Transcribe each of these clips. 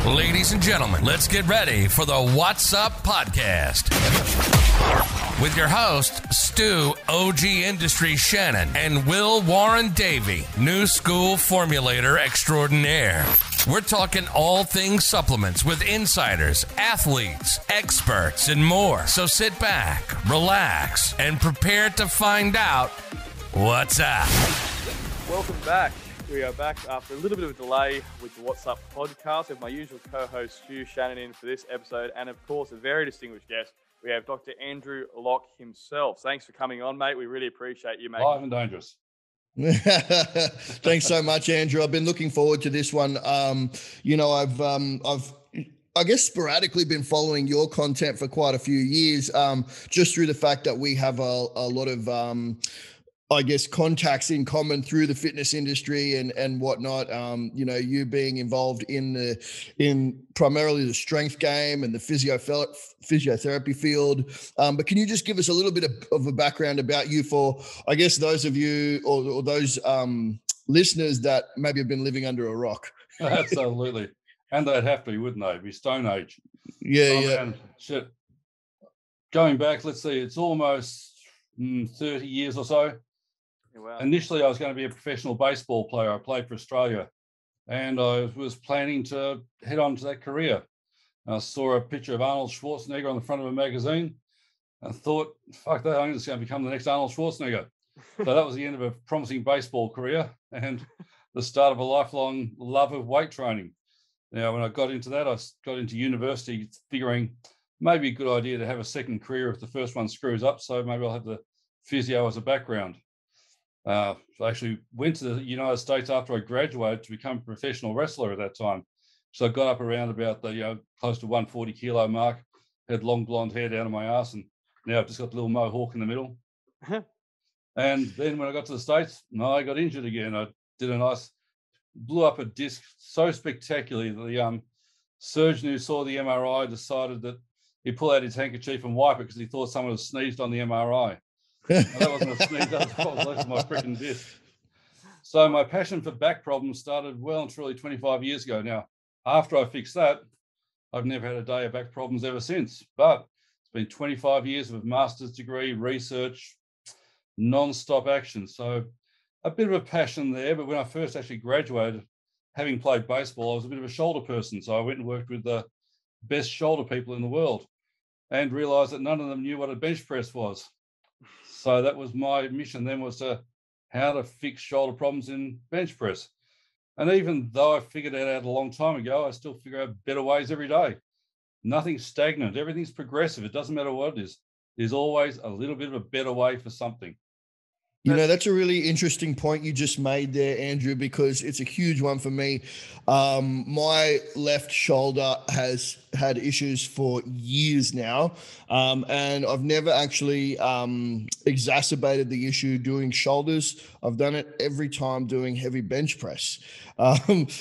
Ladies and gentlemen, let's get ready for the Wot Supp podcast. With your host, Stu, OG Industry Shannon, and Will Warren-Davey, new school formulator extraordinaire. We're talking all things supplements with insiders, athletes, experts, and more. So sit back, relax, and prepare to find out what's up. Welcome back. We are back after a little bit of a delay with the Wot Supp podcast with my usual co-host Stu Shannon in for this episode, and of course a very distinguished guest. We have Dr. Andrew Locke himself. Thanks for coming on, mate. We really appreciate you, mate. Live and dangerous. Thanks so much, Andrew. I've been looking forward to this one. I've I guess sporadically been following your content for quite a few years, just through the fact that we have a lot of contacts in common through the fitness industry and whatnot. You being involved in primarily the strength game and the physiotherapy field. But can you just give us a little bit of a background about you for, I guess, those of you or those listeners that maybe have been living under a rock? Absolutely. And they'd have to, wouldn't they? It'd be Stone Age. Yeah. Shit. Going back, let's see, it's almost 30 years or so. Wow. Initially, I was going to be a professional baseball player. I played for Australia, and I was planning to head on to that career. I saw a picture of Arnold Schwarzenegger on the front of a magazine. I thought, fuck that, I'm just going to become the next Arnold Schwarzenegger. So that was the end of a promising baseball career and the start of a lifelong love of weight training. Now, when I got into that, I got into university figuring maybe a good idea to have a second career if the first one screws up. So maybe I'll have the physio as a background. I actually went to the United States after I graduated to become a professional wrestler at that time. So I got up around about the close to 140 kilo mark, had long blonde hair down to my ass, and now I've just got the little mohawk in the middle. And then when I got to the States, I got injured again. I blew up a disc so spectacularly that the surgeon who saw the MRI decided that he'd pull out his handkerchief and wipe it because he thought someone had sneezed on the MRI. That wasn't a sneeze, that was my freaking disc. So my passion for back problems started well and truly 25 years ago. Now, after I fixed that, I've never had a day of back problems ever since. But it's been 25 years of master's degree, research, non-stop action. So a bit of a passion there. But when I first actually graduated, having played baseball, I was a bit of a shoulder person. So I went and worked with the best shoulder people in the world and realized that none of them knew what a bench press was. So that was my mission then, was how to fix shoulder problems in bench press. And even though I figured that out a long time ago, I still figure out better ways every day. Nothing's stagnant. Everything's progressive. It doesn't matter what it is. There's always a little bit of a better way for something. That's a really interesting point you just made there, Andrew, because it's a huge one for me. My left shoulder has had issues for years now, and I've never actually exacerbated the issue doing shoulders. I've done it every time doing heavy bench press.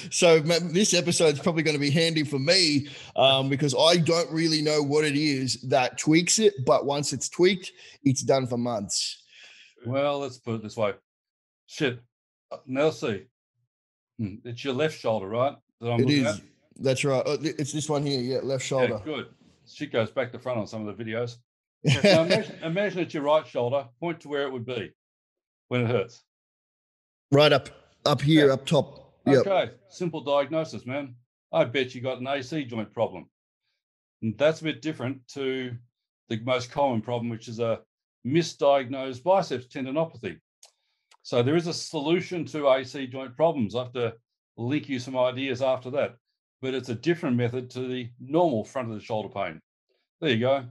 So this episode is probably going to be handy for me because I don't really know what it is that tweaks it, but once it's tweaked, it's done for months. Well, let's put it this way. Shit. Now let's see. It's your left shoulder, right? That I'm looking at? That's right. It's this one here. Yeah, left shoulder. Yeah, good. Shit goes back to front on some of the videos. Now imagine it's your right shoulder. Point to where it would be when it hurts. Right up here, yeah. Up top. Yep. Okay. Simple diagnosis, man. I bet you got an AC joint problem. And that's a bit different to the most common problem, which is a misdiagnosed biceps tendinopathy. So there is a solution to AC joint problems. I have to link you some ideas after that, but it's a different method to the normal front of the shoulder pain. There you go.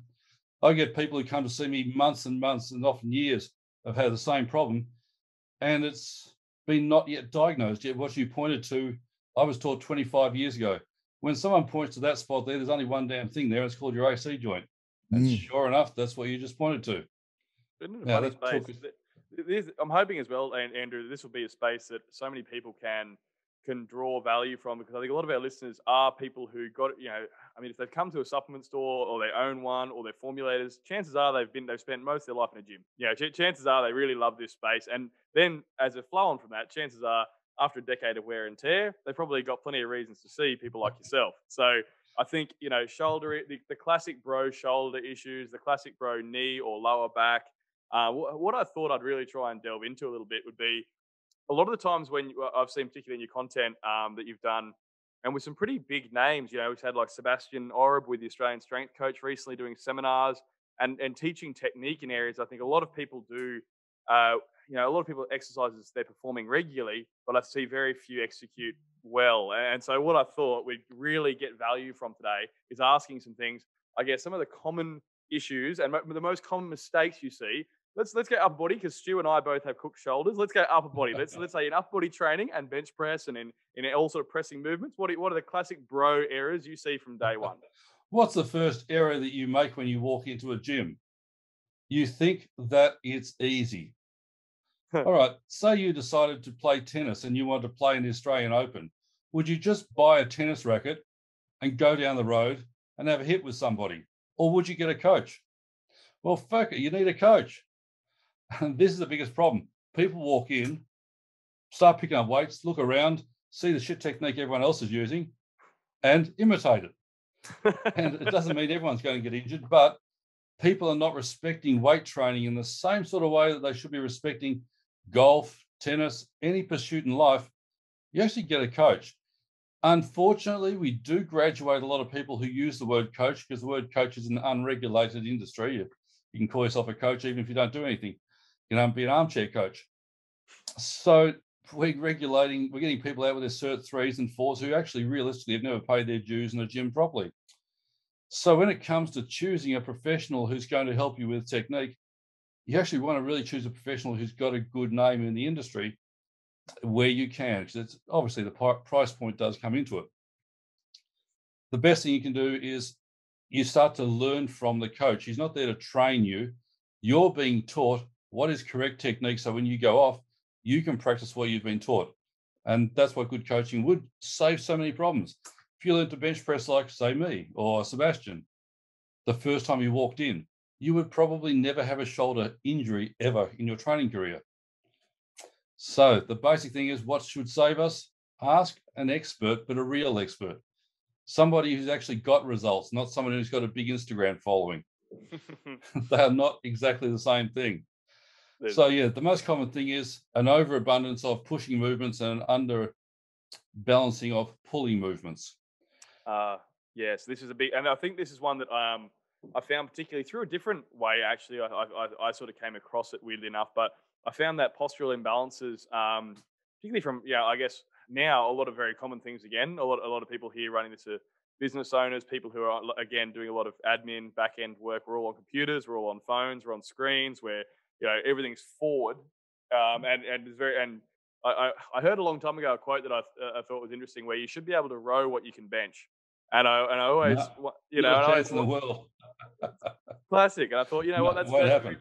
I get people who come to see me months and months and often years have had the same problem, and it's been not yet diagnosed yet. What you pointed to, I was taught 25 years ago. When someone points to that spot there, there's only one damn thing there. It's called your AC joint. And sure enough, that's what you just pointed to. I'm hoping as well, Andrew, this will be a space that so many people can draw value from, because I think a lot of our listeners are people who got, if they've come to a supplement store or they own one or they're formulators, chances are they've spent most of their life in a gym. Chances are they really love this space. And then as a flow on from that, chances are after a decade of wear and tear, they've probably got plenty of reasons to see people like yourself. So I think, shoulder, the classic bro shoulder issues, the classic bro knee or lower back. What I thought I'd really try and delve into a little bit would be a lot of the times when I've seen, particularly in your content that you've done, and with some pretty big names, we've had like Sebastian Oreb with the Australian strength coach recently doing seminars and teaching technique in areas I think a lot of people do. A lot of people exercises they're performing regularly, but I see very few execute well. And so what I thought we'd really get value from today is asking some things, I guess, some of the common issues and the most common mistakes you see. Let's go upper body, because Stu and I both have cooked shoulders. Let's go upper body. Let's say in upper body training and bench press and in all sort of pressing movements. What are the classic bro errors you see from day one? What's the first error that you make when you walk into a gym? You think that it's easy. All right, say you decided to play tennis and you want to play in the Australian Open. Would you just buy a tennis racket and go down the road and have a hit with somebody? Or would you get a coach? Well, fuck it, you need a coach. And this is the biggest problem. People walk in, start picking up weights, look around, see the shit technique everyone else is using, and imitate it. And it doesn't mean everyone's going to get injured, but people are not respecting weight training in the same sort of way that they should be respecting golf, tennis, any pursuit in life. You actually get a coach. Unfortunately, we do graduate a lot of people who use the word coach, because the word coach is an unregulated industry. You can call yourself a coach even if you don't do anything. You know, be an armchair coach. So we're getting people out with their Cert 3s and 4s who actually realistically have never paid their dues in a gym properly. So when it comes to choosing a professional who's going to help you with technique, you actually want to really choose a professional who's got a good name in the industry where you can, because it's obviously the price point does come into it. The best thing you can do is you start to learn from the coach. He's not there to train you. You're being taught what is correct technique, so when you go off, you can practice what you've been taught. And that's what good coaching would save so many problems. If you learned to bench press like, say, me or Sebastian, the first time you walked in, you would probably never have a shoulder injury ever in your training career. So the basic thing is, what should save us? Ask an expert, but a real expert. Somebody who's actually got results, not someone who's got a big Instagram following. They are not exactly the same thing. So yeah, the most common thing is an overabundance of pushing movements and an underbalancing of pulling movements. Yes, this is a big, and I think this is one that I found particularly through a different way. Actually, I sort of came across it weirdly enough, but I found that postural imbalances, particularly from, I guess now a lot of very common things again. A lot of people here running this are business owners, people who are, again, doing a lot of admin, back-end work. We're all on computers, we're all on phones, we're on screens, where, everything's forward. And it's I heard a long time ago a quote that I thought was interesting, where you should be able to row what you can bench. And I always, in the world. Classic. And I thought, that's what happened.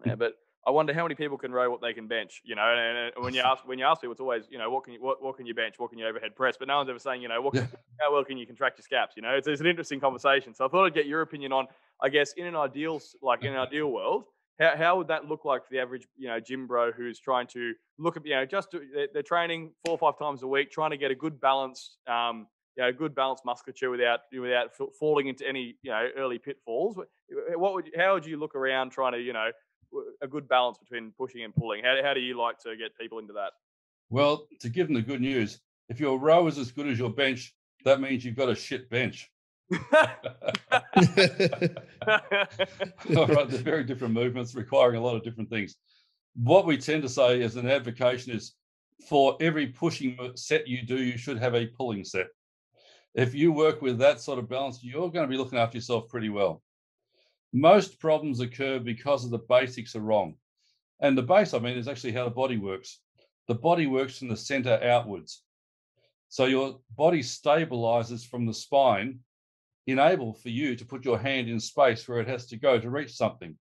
Yeah, but I wonder how many people can row what they can bench. And when you ask people, it's always, what can you bench, what can you overhead press? But no one's ever saying, how well can you contract your scaps? It's an interesting conversation. So I thought I'd get your opinion on, I guess, in an ideal world, how would that look like for the average, gym bro who's trying to look at, they're training 4 or 5 times a week, trying to get a good balance, good balanced musculature without falling into any, early pitfalls. How would you look around trying to, a good balance between pushing and pulling? How do you like to get people into that? Well, to give them the good news, if your row is as good as your bench, that means you've got a shit bench. All right, they're very different movements requiring a lot of different things. What we tend to say as an advocation is, for every pushing set you do, you should have a pulling set. If you work with that sort of balance, you're going to be looking after yourself pretty well. Most problems occur because of the basics are wrong. And the base, is actually how the body works. The body works from the center outwards. So your body stabilizes from the spine, enable for you to put your hand in space where it has to go to reach something.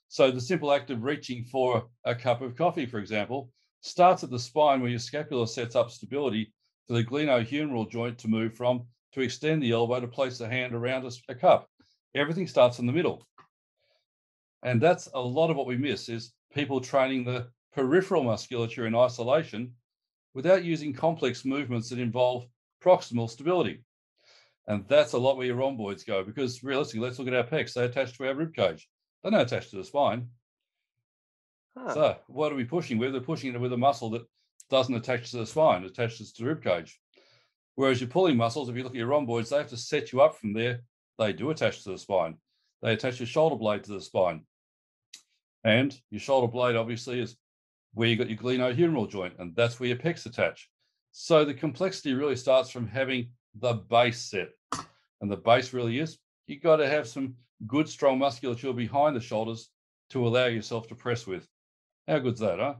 So the simple act of reaching for a cup of coffee, for example, starts at the spine where your scapula sets up stability for the glenohumeral joint to move from, to extend the elbow to place the hand around a cup. Everything starts in the middle. And that's a lot of what we miss, is people training the peripheral musculature in isolation without using complex movements that involve proximal stability. And that's a lot where your rhomboids go, because realistically, let's look at our pecs. They're attached to our rib cage. They're not attached to the spine. So what are we pushing with? They're pushing it with a muscle that doesn't attach to the spine, it attaches to the rib cage. Whereas your pulling muscles, if you look at your rhomboids, they have to set you up from there. They do attach to the spine. They attach your shoulder blade to the spine. And your shoulder blade, obviously, is where you got your glenohumeral joint, and that's where your pecs attach. So the complexity really starts from having the base set. And the base really is, you got to have some good, strong musculature behind the shoulders to allow yourself to press with. How good's that, huh?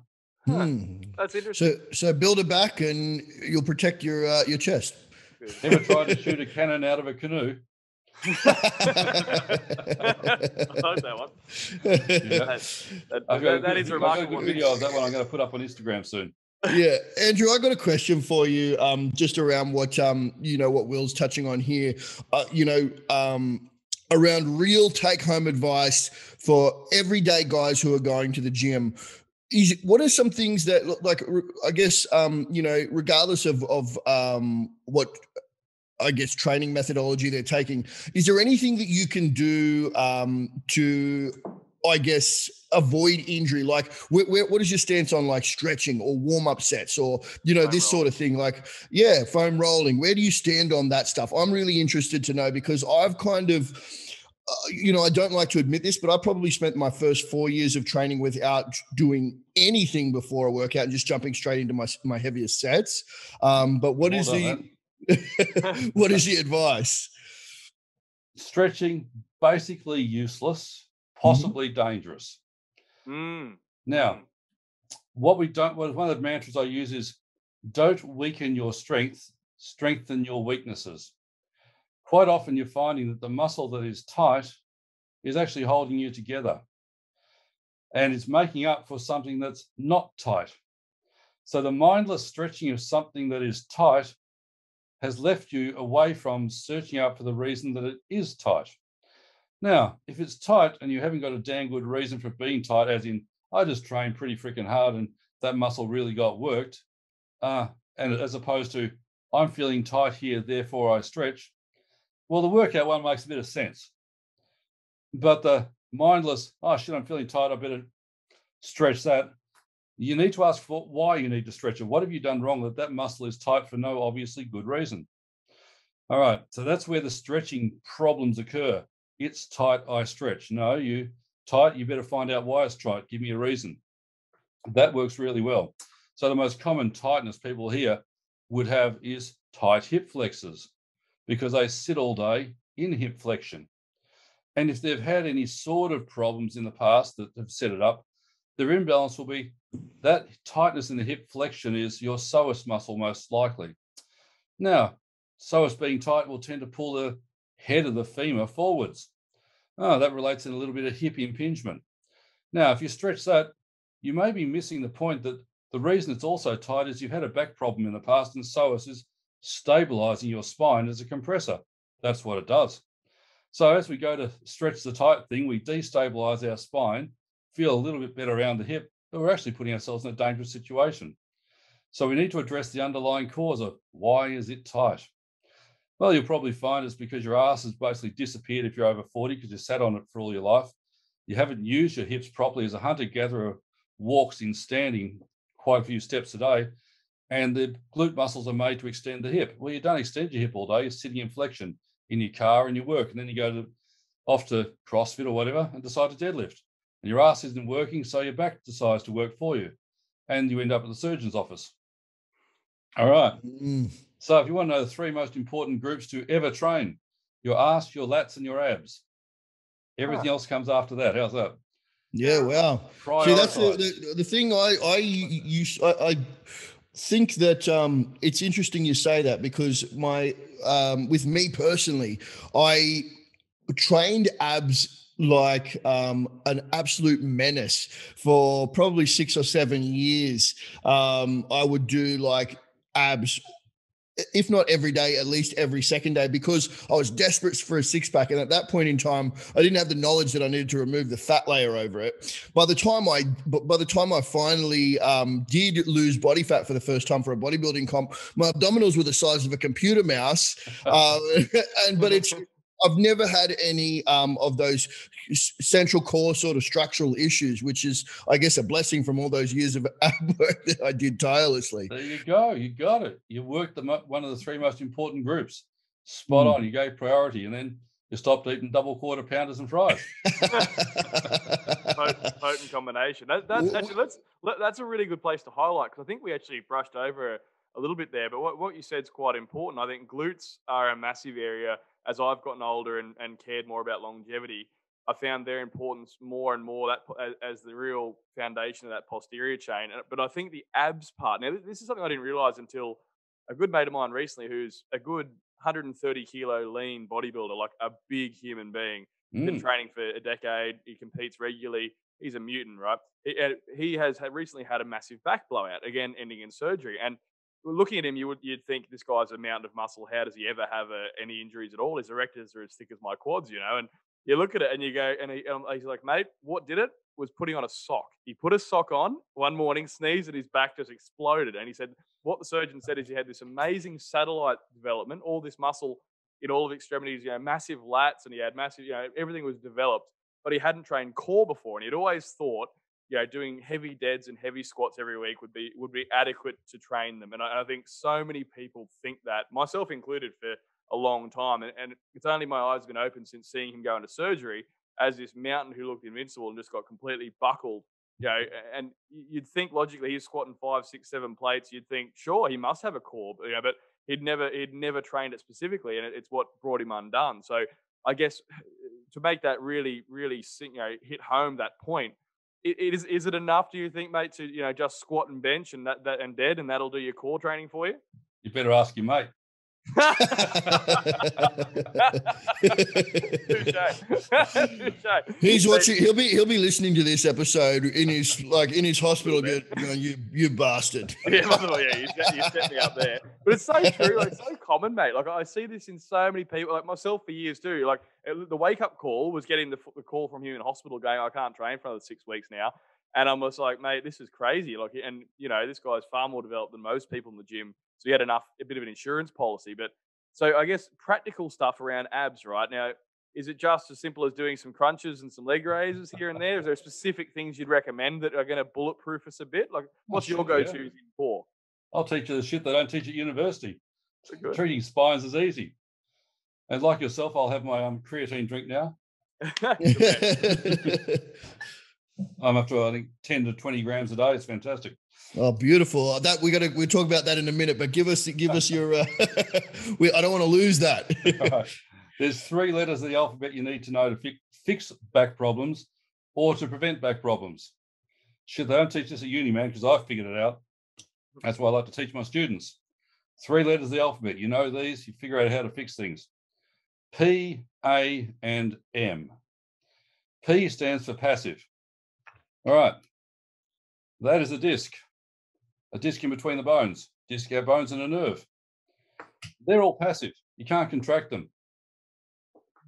That's interesting. So build it back and you'll protect your chest. Ever tried to shoot a cannon out of a canoe? I like that one. Yeah. That is remarkable. I've got a good video of that one I'm going to put up on Instagram soon. Yeah, Andrew, I got a question for you, just around what what Will's touching on here, around real take-home advice for everyday guys who are going to the gym. What are some things that, like, I guess, regardless of what, I guess, training methodology they're taking, is there anything that you can do to, I guess, avoid injury? Like, what is your stance on, like, stretching or warm-up sets or, this sort of thing? Like, foam rolling. Where do you stand on that stuff? I'm really interested to know, because I've kind of, I don't like to admit this, but I probably spent my first 4 years of training without doing anything before a workout and just jumping straight into my heaviest sets. But what is the advice? Stretching, basically useless, possibly dangerous. Now, one of the mantras I use is, don't weaken your strength, strengthen your weaknesses. Quite often you're finding that the muscle that is tight is actually holding you together, and it's making up for something that's not tight. So the mindless stretching of something that is tight has left you away from searching out for the reason that it is tight. Now, if it's tight and you haven't got a damn good reason for being tight, as in, I just trained pretty freaking hard and that muscle really got worked, and as opposed to, I'm feeling tight here, therefore I stretch, well, the workout one makes a bit of sense. But the mindless, oh shit, I'm feeling tight, I better stretch that. You need to ask for why you need to stretch it. What have you done wrong that muscle is tight for no obviously good reason? All right, so that's where the stretching problems occur. It's tight, I stretch. No, you tight, you better find out why it's tight. Give me a reason. That works really well. So the most common tightness people here would have is tight hip flexors, because they sit all day in hip flexion. And if they've had any sort of problems in the past that have set it up, their imbalance will be that tightness in the hip flexion is your psoas muscle most likely. Now, psoas being tight will tend to pull the head of the femur forwards. That relates in a little bit of hip impingement. Now, if you stretch that, you may be missing the point that the reason it's also tight is you've had a back problem in the past, and psoas is stabilizing your spine as a compressor. That's what it does. So as we go to stretch the tight thing, we destabilize our spine, feel a little bit better around the hip, but we're actually putting ourselves in a dangerous situation. So we need to address the underlying cause of why is it tight? Well, you'll probably find it's because your ass has basically disappeared if you're over 40 because you sat on it for all your life. You haven't used your hips properly as a hunter-gatherer walks in standing quite a few steps a day, and the glute muscles are made to extend the hip. Well, you don't extend your hip all day. You're sitting in flexion in your car and you work, and then you go off to CrossFit or whatever and decide to deadlift. And your ass isn't working, so your back decides to work for you, and you end up at the surgeon's office. All right. So if you want to know the three most important groups to ever train, your ass, your lats, and your abs. Everything else comes after that. How's that? Yeah, wow. See, that's the thing. I think that it's interesting you say that, because with me personally, I trained abs like an absolute menace for probably 6 or 7 years. I would do like abs if not every day, at least every second day, because I was desperate for a six-pack. And at that point in time, I didn't have the knowledge that I needed to remove the fat layer over it. By the time I finally did lose body fat for the first time for a bodybuilding comp, my abdominals were the size of a computer mouse. I've never had any of those central core sort of structural issues, which is, I guess, a blessing from all those years of ab work that I did tirelessly. There you go. You got it. You worked one of the three most important groups. Spot on. You gave priority, and then you stopped eating double quarter pounders and fries. Potent combination. That's a really good place to highlight, because I think we actually brushed over a little bit there. But what you said is quite important. I think glutes are a massive area. As I've gotten older and cared more about longevity, I found their importance more and more as the real foundation of that posterior chain. But I think the abs part, now this is something I didn't realize until a good mate of mine recently, who's a good 130 kilo lean bodybuilder, like a big human being, been training for a decade. He competes regularly. He's a mutant, right? He has recently had a massive back blowout, again, ending in surgery. And looking at him, you'd think this guy's a mountain of muscle. How does he ever have any injuries at all? His erectors are as thick as my quads, And you look at it and you go, and he's like, mate, what did it was putting on a sock. He put a sock on one morning, sneezed, and his back just exploded. And he said, what the surgeon said is he had this amazing satellite development, all this muscle in all of extremities, massive lats, and he had massive, everything was developed, but he hadn't trained core before. And he'd always thought, doing heavy deads and heavy squats every week would be adequate to train them. And I think so many people think that, myself included, for a long time. And it's only my eyes have been open since seeing him go into surgery as this mountain who looked invincible and just got completely buckled. And you'd think logically he's squatting 5, 6, 7 plates. You'd think, sure, he must have a core, but he'd never trained it specifically, and it's what brought him undone. So I guess to make that really, really hit home that point, is it enough, do you think, mate, to just squat and bench and and dead, and that'll do your core training for you? You better ask your mate. He's watching. He'll be listening to this episode in his hospital. You bastard. You set me up there. But it's so true. It's so common, mate. Like, I see this in so many people, like myself for years too. Like, the wake up call was getting the call from him in hospital going, I can't train for another 6 weeks now. And I'm just like, mate, this is crazy. Like, and this guy's far more developed than most people in the gym. So he had a bit of an insurance policy. But so I guess practical stuff around abs right now, is it just as simple as doing some crunches and some leg raises here and there? Is there specific things you'd recommend that are going to bulletproof us a bit? Like, what's your go-tos in core? I'll teach you the shit they don't teach at university. Treating spines is easy. And like yourself, I'll have my creatine drink now. I'm up to, I think, 10 to 20 grams a day. It's fantastic. Oh, beautiful. We'll talk about that in a minute, but give us your, I don't want to lose that. Right. There's 3 letters of the alphabet you need to know to fix back problems or to prevent back problems. Shit, they don't teach this at uni, man, because I've figured it out. That's why I like to teach my students. 3 letters of the alphabet. You know these, you figure out how to fix things. P, A, and M. P stands for passive. All right. That is a disc in between the bones. Disc have bones and a nerve. They're all passive. You can't contract them.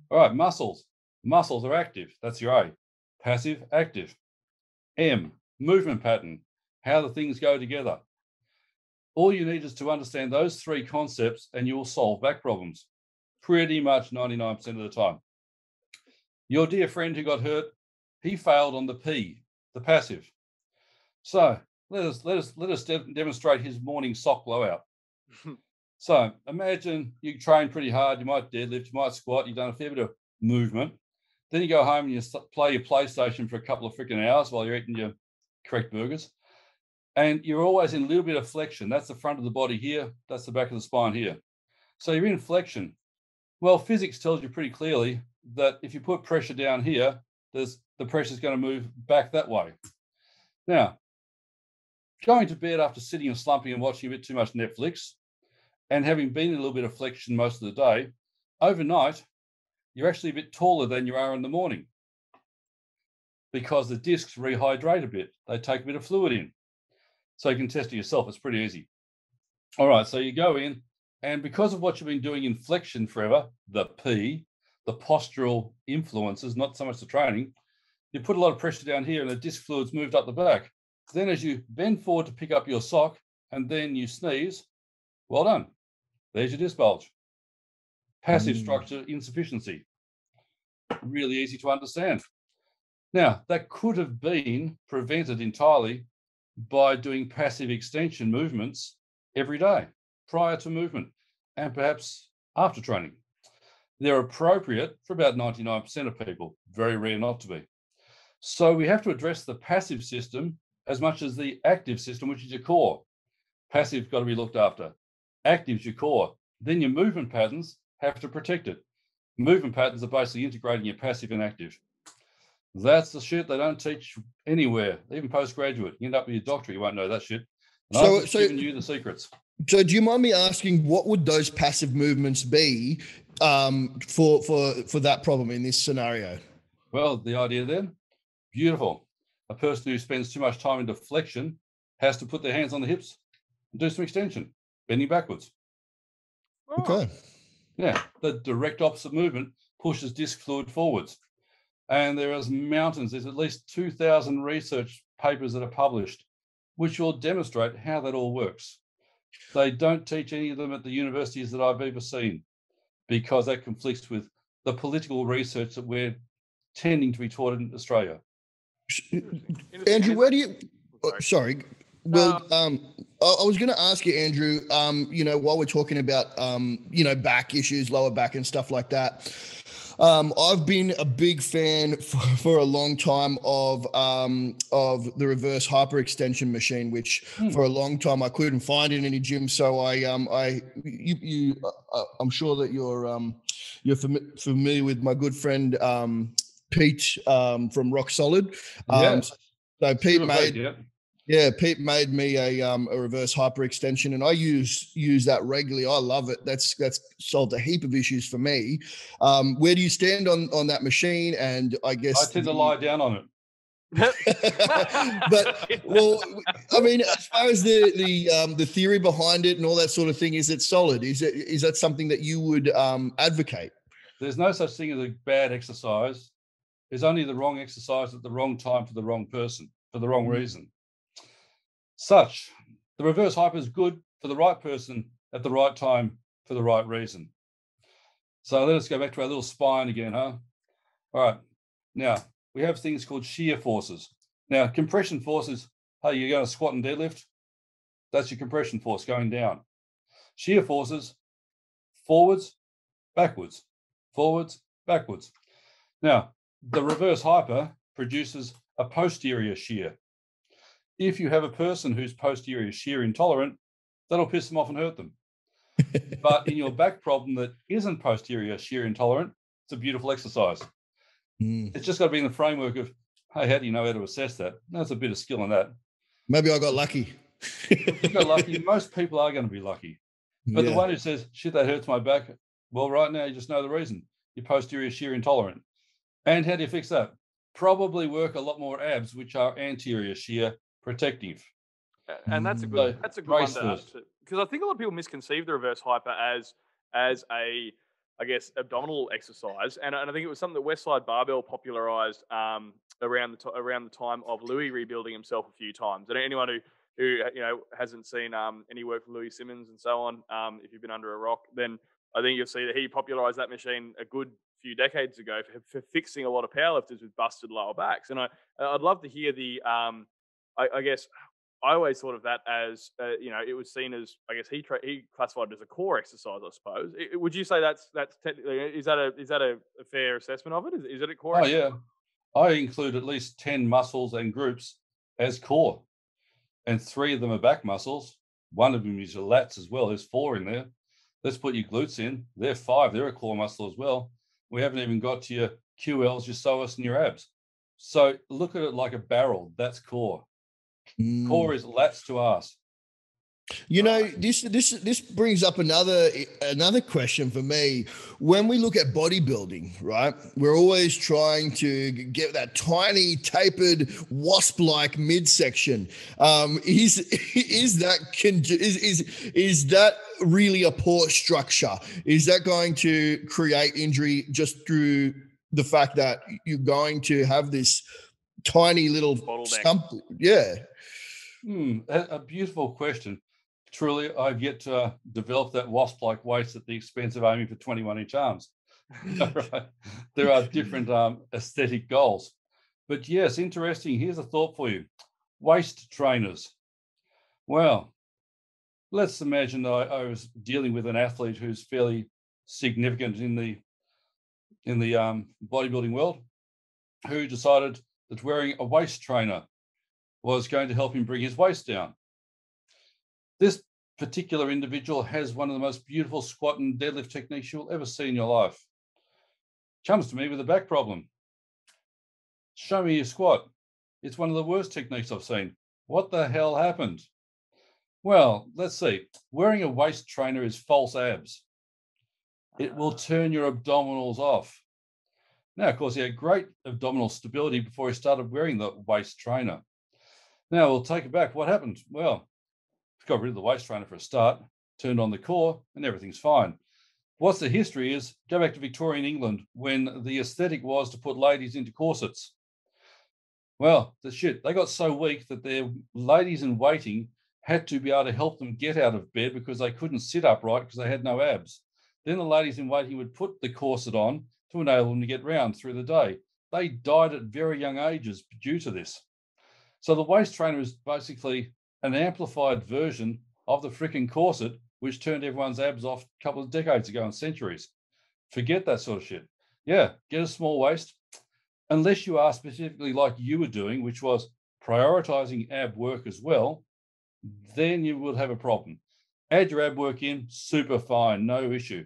All right, muscles. Muscles are active. That's your A. Passive, active. M, movement pattern, how the things go together. All you need is to understand those 3 concepts and you will solve back problems pretty much 99% of the time. Your dear friend who got hurt, he failed on the P, the passive. So let us demonstrate his morning sock blowout. So imagine you train pretty hard. You might deadlift, you might squat. You've done a fair bit of movement. Then you go home and you play your PlayStation for a couple of freaking hours while you're eating your correct burgers. And you're always in a little bit of flexion. That's the front of the body here. That's the back of the spine here. So you're in flexion. Well, physics tells you pretty clearly that if you put pressure down here, the pressure is going to move back that way. Now, going to bed after sitting and slumping and watching a bit too much Netflix and having been in a little bit of flexion most of the day, overnight, you're actually a bit taller than you are in the morning because the discs rehydrate a bit. They take a bit of fluid in. So you can test it yourself. It's pretty easy. All right, so you go in And because of what you've been doing in flexion forever, the P, the postural influences, not so much the training, you put a lot of pressure down here and the disc fluid's moved up the back. Then as you bend forward to pick up your sock and then you sneeze, well done. There's your disc bulge. Passive structure insufficiency. Really easy to understand. Now, that could have been prevented entirely by doing passive extension movements every day prior to movement and perhaps after training. They're appropriate for about 99% of people, very rare not to be. So we have to address the passive system as much as the active system, which is your core. Passive's got to be looked after. Active's your core. Then your movement patterns have to protect it. Movement patterns are basically integrating your passive and active. That's the shit they don't teach anywhere, even postgraduate. You end up with your doctorate, you won't know that shit. And I'm just giving you the secrets. So do you mind me asking, what would those passive movements be for that problem in this scenario? Well, the idea then, beautiful. A person who spends too much time in deflection has to put their hands on the hips and do some extension, bending backwards. Okay. Yeah, the direct opposite movement pushes disc fluid forwards. And there is mountains, there's at least 2,000 research papers that are published, which will demonstrate how that all works. They don't teach any of them at the universities that I've ever seen because that conflicts with the political research that we're tending to be taught in Australia. Andrew, where do you... sorry. Well, I was going to ask you, Andrew, while we're talking about, back issues, lower back and stuff like that, I've been a big fan for a long time of the reverse hyperextension machine, which for a long time I couldn't find in any gym. So I'm sure that you're familiar with my good friend Pete from Rock Solid. So Pete Pete made me a reverse hyperextension, and I use that regularly. I love it. That's solved a heap of issues for me. Where do you stand on that machine? And I guess I tend to lie down on it. But well, I mean, as far as the theory behind it and all that sort of thing, is it solid? Is that something that you would advocate? There's no such thing as a bad exercise. There's only the wrong exercise at the wrong time for the wrong person for the wrong reason. The reverse hyper is good for the right person at the right time for the right reason. So let us go back to our little spine again, huh? All right. Now, we have things called shear forces. Now, compression forces, hey, you're going to squat and deadlift. That's your compression force going down. Shear forces, forwards, backwards, forwards, backwards. Now, the reverse hyper produces a posterior shear. If you have a person who's posterior shear intolerant, that'll piss them off and hurt them. But in your back problem that isn't posterior shear intolerant, it's a beautiful exercise. It's just got to be in the framework of, hey, how do you know how to assess that? There's a bit of skill in that. Maybe I got lucky. If you got lucky, most people are going to be lucky. But the one who says, shit, that hurts my back, well, right now you just know the reason. You're posterior shear intolerant. And how do you fix that? Probably work a lot more abs, which are anterior shear protective. And that's a good one to ask, because I think a lot of people misconceive the reverse hyper as a, I guess, abdominal exercise, and I think it was something that Westside Barbell popularized around the time of Louis rebuilding himself a few times. And anyone who hasn't seen any work from Louis Simmons and so on, if you've been under a rock, then I think you'll see that he popularized that machine a good few decades ago for fixing a lot of powerlifters with busted lower backs. And I'd love to hear the I guess I always thought of that as it was seen as, I guess he classified it as a core exercise, I suppose. Would you say that's technically, is that a fair assessment of it? Is it a core? Oh yeah, I include at least 10 muscles and groups as core, and 3 of them are back muscles. One of them is your lats as well. There's 4 in there. Let's put your glutes in. They're 5. They're a core muscle as well. We haven't even got to your QLs, your psoas, and your abs. So look at it like a barrel. That's core. Core is lats to ass. You know, this brings up another question for me. When we look at bodybuilding, right, we're always trying to get that tiny, tapered, wasp-like midsection. Is that really a poor structure? Is that going to create injury just through the fact that you're going to have this tiny little stump? Yeah. A beautiful question. Truly, I've yet to develop that wasp-like waist at the expense of aiming for 21-inch arms. Right. There are different aesthetic goals. But yes, interesting. Here's a thought for you. Waist trainers. Well, let's imagine I was dealing with an athlete who's fairly significant in the bodybuilding world, who decided that wearing a waist trainer was going to help him bring his waist down. This particular individual has one of the most beautiful squat and deadlift techniques you'll ever see in your life. Comes to me with a back problem. Show me your squat. It's one of the worst techniques I've seen. What the hell happened? Well, let's see. Wearing a waist trainer is false abs. It will turn your abdominals off. Now, of course, he had great abdominal stability before he started wearing the waist trainer. Now, we'll take it back. What happened? Well, got rid of the waist trainer for a start, turned on the core, and everything's fine. What's the history is, go back to Victorian England when the aesthetic was to put ladies into corsets. Well, they got so weak that their ladies in waiting had to be able to help them get out of bed because they couldn't sit upright because they had no abs. Then the ladies in waiting would put the corset on to enable them to get round through the day. They died at very young ages due to this. So the waist trainer is basically an amplified version of the frickin' corset, which turned everyone's abs off a couple of decades ago and centuries. Forget that sort of shit. Yeah, get a small waist. Unless you are specifically like you were doing, which was prioritizing ab work as well, then you will have a problem. Add your ab work in, super fine, no issue.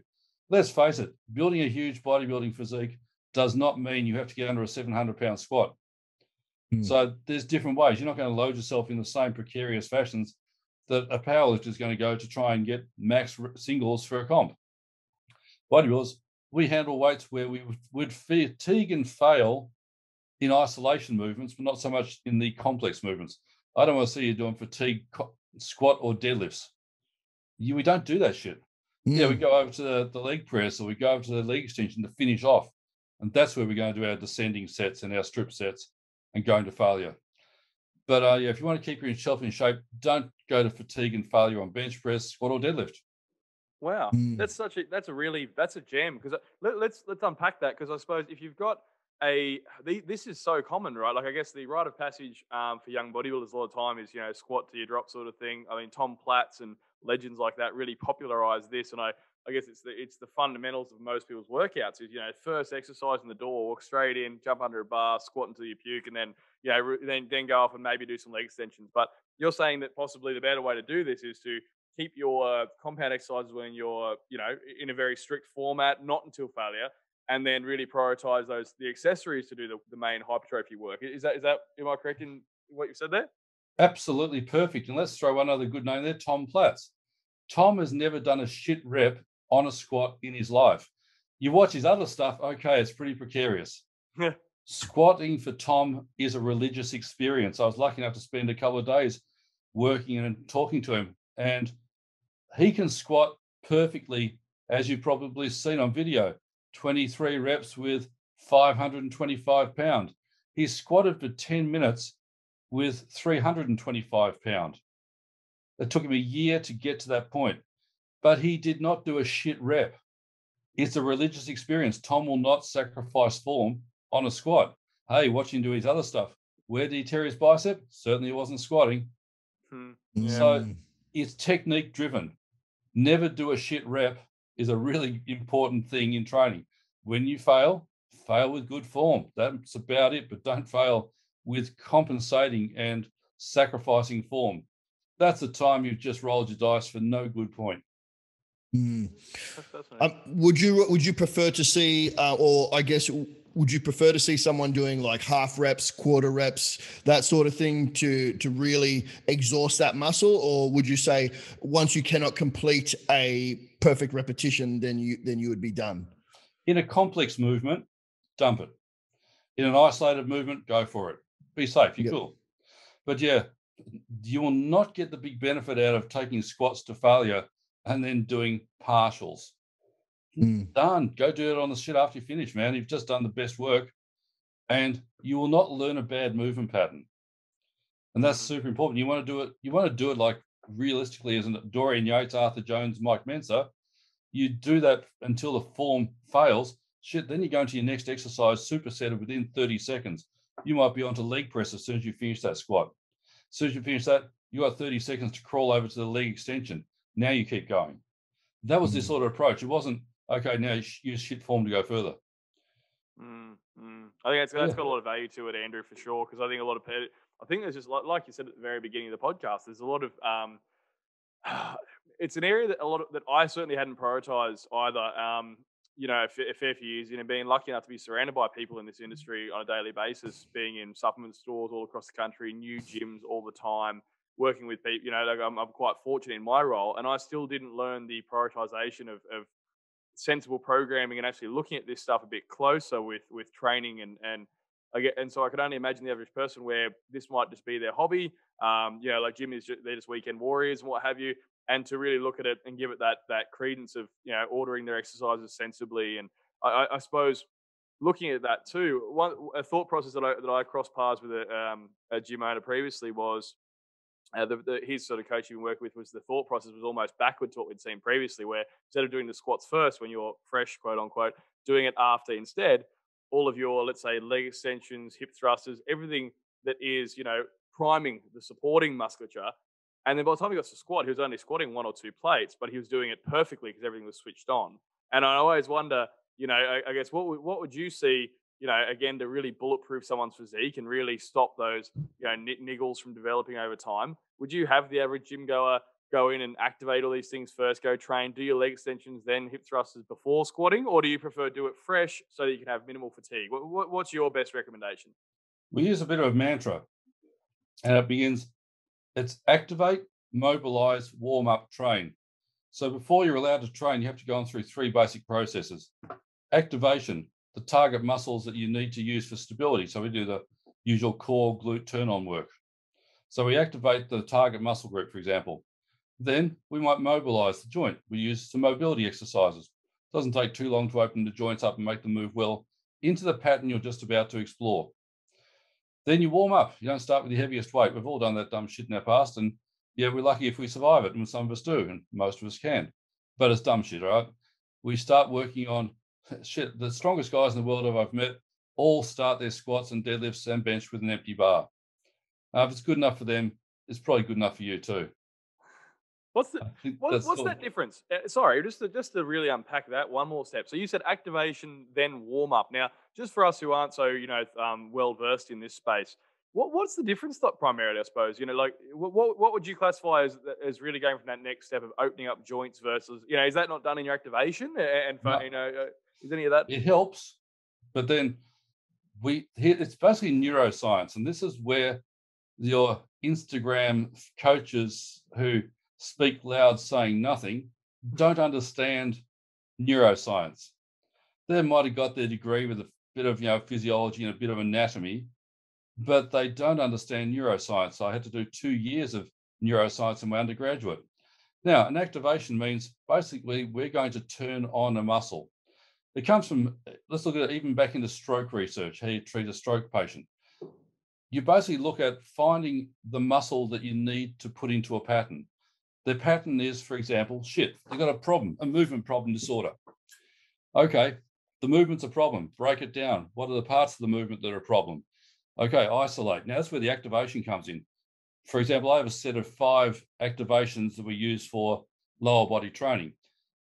Let's face it, building a huge bodybuilding physique does not mean you have to get under a 700-pound squat. So there's different ways. You're not going to load yourself in the same precarious fashions that a powerlifter is going to go to try and get max singles for a comp. Bodybuilders, we handle weights where we would fatigue and fail in isolation movements, but not so much in the complex movements. I don't want to see you doing fatigue squat or deadlifts. We don't do that shit. Yeah, we go over to the leg press or we go over to the leg extension to finish off. And that's where we're going to do our descending sets and our strip sets and going to failure. But if you want to keep yourself in shape, don't go to fatigue and failure on bench press, squat, or deadlift. Wow, that's a gem, because let's unpack that, because I suppose if you've got this is so common, right? Like, I guess the rite of passage for young bodybuilders a lot of time is, squat to your drop sort of thing. I mean, Tom Platz and legends like that really popularized this, and I guess it's the fundamentals of most people's workouts is, first exercise in the door, walk straight in, jump under a bar, squat until you puke, and then, then go off and maybe do some leg extensions. But you're saying that possibly the better way to do this is to keep your compound exercises when you're, in a very strict format, not until failure, and then really prioritize the accessories to do the main hypertrophy work. Is that, am I correct in what you said there? Absolutely perfect. And let's throw one other good name there, Tom Platz. Tom has never done a shit rep on a squat in his life. You watch his other stuff, okay, it's pretty precarious. Squatting for Tom is a religious experience. I was lucky enough to spend a couple of days working and talking to him, and he can squat perfectly, as you've probably seen on video, 23 reps with 525 pound. He squatted for 10 minutes with 325 pound. It took him a year to get to that point, but he did not do a shit rep. It's a religious experience. Tom will not sacrifice form on a squat. Hey, watch him do his other stuff. Where did he tear his bicep? Certainly it wasn't squatting. So it's technique driven. Never do a shit rep is a really important thing in training. When you fail with good form. That's about it, but don't fail with compensating and sacrificing form. That's the time you've just rolled your dice for no good point. Would you prefer to see, or I guess would you prefer to see someone doing like half reps, quarter reps, that sort of thing to really exhaust that muscle? Or would you say once you cannot complete a perfect repetition, then you would be done? In a complex movement, dump it. In an isolated movement, go for it. Be safe, you're cool. But yeah, you will not get the big benefit out of taking squats to failure and then doing partials. Done. Go do it on the shit after you finish, man. You've just done the best work, and you will not learn a bad movement pattern. And that's super important. You want to do it like realistically as Dorian Yates, Arthur Jones, Mike Mensah. You do that until the form fails. Shit, then you go into your next exercise, supersetted within 30 seconds. You might be onto leg press as soon as you finish that squat. As soon as you finish that, you got 30 seconds to crawl over to the leg extension. Now you keep going. That was this sort of approach. It wasn't, okay, now use shit form to go further. I think that's got a lot of value to it, Andrew, for sure, because I think a lot of people, I think there's just, like you said at the very beginning of the podcast, there's a lot of, it's an area that I certainly hadn't prioritized either. A fair few years, being lucky enough to be surrounded by people in this industry on a daily basis, being in supplement stores all across the country, new gyms all the time, working with people, I'm quite fortunate in my role, and I still didn't learn the prioritization of sensible programming and actually looking at this stuff a bit closer with training and so I could only imagine the average person where this might just be their hobby, like gym they're just weekend warriors and what have you. And to really look at it and give it that credence of ordering their exercises sensibly, and I suppose looking at that too, a thought process that I crossed paths with a gym owner previously was his sort of coach you work with was the thought process was almost backward to what we'd seen previously, where instead of doing the squats first when you're fresh, quote unquote, doing it after instead, all of your, let's say, leg extensions, hip thrusters, everything that is priming the supporting musculature. And then by the time he got to squat, he was only squatting 1 or 2 plates, but he was doing it perfectly because everything was switched on. And I always wonder, I guess what would you see, again, to really bulletproof someone's physique and really stop those, niggles from developing over time? Would you have the average gym goer go in and activate all these things first, go train, do your leg extensions, then hip thrusters before squatting? Or do you prefer do it fresh so that you can have minimal fatigue? What's your best recommendation? We use a bit of a mantra, and it begins, it's activate, mobilize, warm up, train. So before you're allowed to train, you have to go on through 3 basic processes. Activation, the target muscles that you need to use for stability. So we do the usual core, glute, turn-on work. So we activate the target muscle group, for example. Then we might mobilize the joint. We use some mobility exercises. It doesn't take too long to open the joints up and make them move well into the pattern you're just about to explore. Then you warm up. You don't start with the heaviest weight. We've all done that dumb shit in our past, and yeah, we're lucky if we survive it, and some of us do, and most of us can. But it's dumb shit, right? We start working on shit. The strongest guys in the world I've met all start their squats and deadlifts and bench with an empty bar. If it's good enough for them, it's probably good enough for you too. What's that difference? Sorry, just to really unpack that one more step. So you said activation, then warm up. Now, just for us who aren't so well versed in this space, what's the difference primarily? I suppose what would you classify as really going from that next step of opening up joints versus is that not done in your activation? And no. Is any of that? It helps, but then it's basically neuroscience, and this is where your Instagram coaches who speak loud saying nothing don't understand neuroscience. They might have got their degree with a bit of physiology and a bit of anatomy, but they don't understand neuroscience. So I had to do 2 years of neuroscience in my undergraduate. Now, an activation means basically we're going to turn on a muscle. It comes from, let's look at it even back into stroke research, how you treat a stroke patient. You basically look at finding the muscle that you need to put into a pattern. The pattern is, for example, they've got a problem, a movement problem disorder. Okay, the movement's a problem. Break it down. What are the parts of the movement that are a problem? Okay, isolate. Now, that's where the activation comes in. For example, I have a set of 5 activations that we use for lower body training.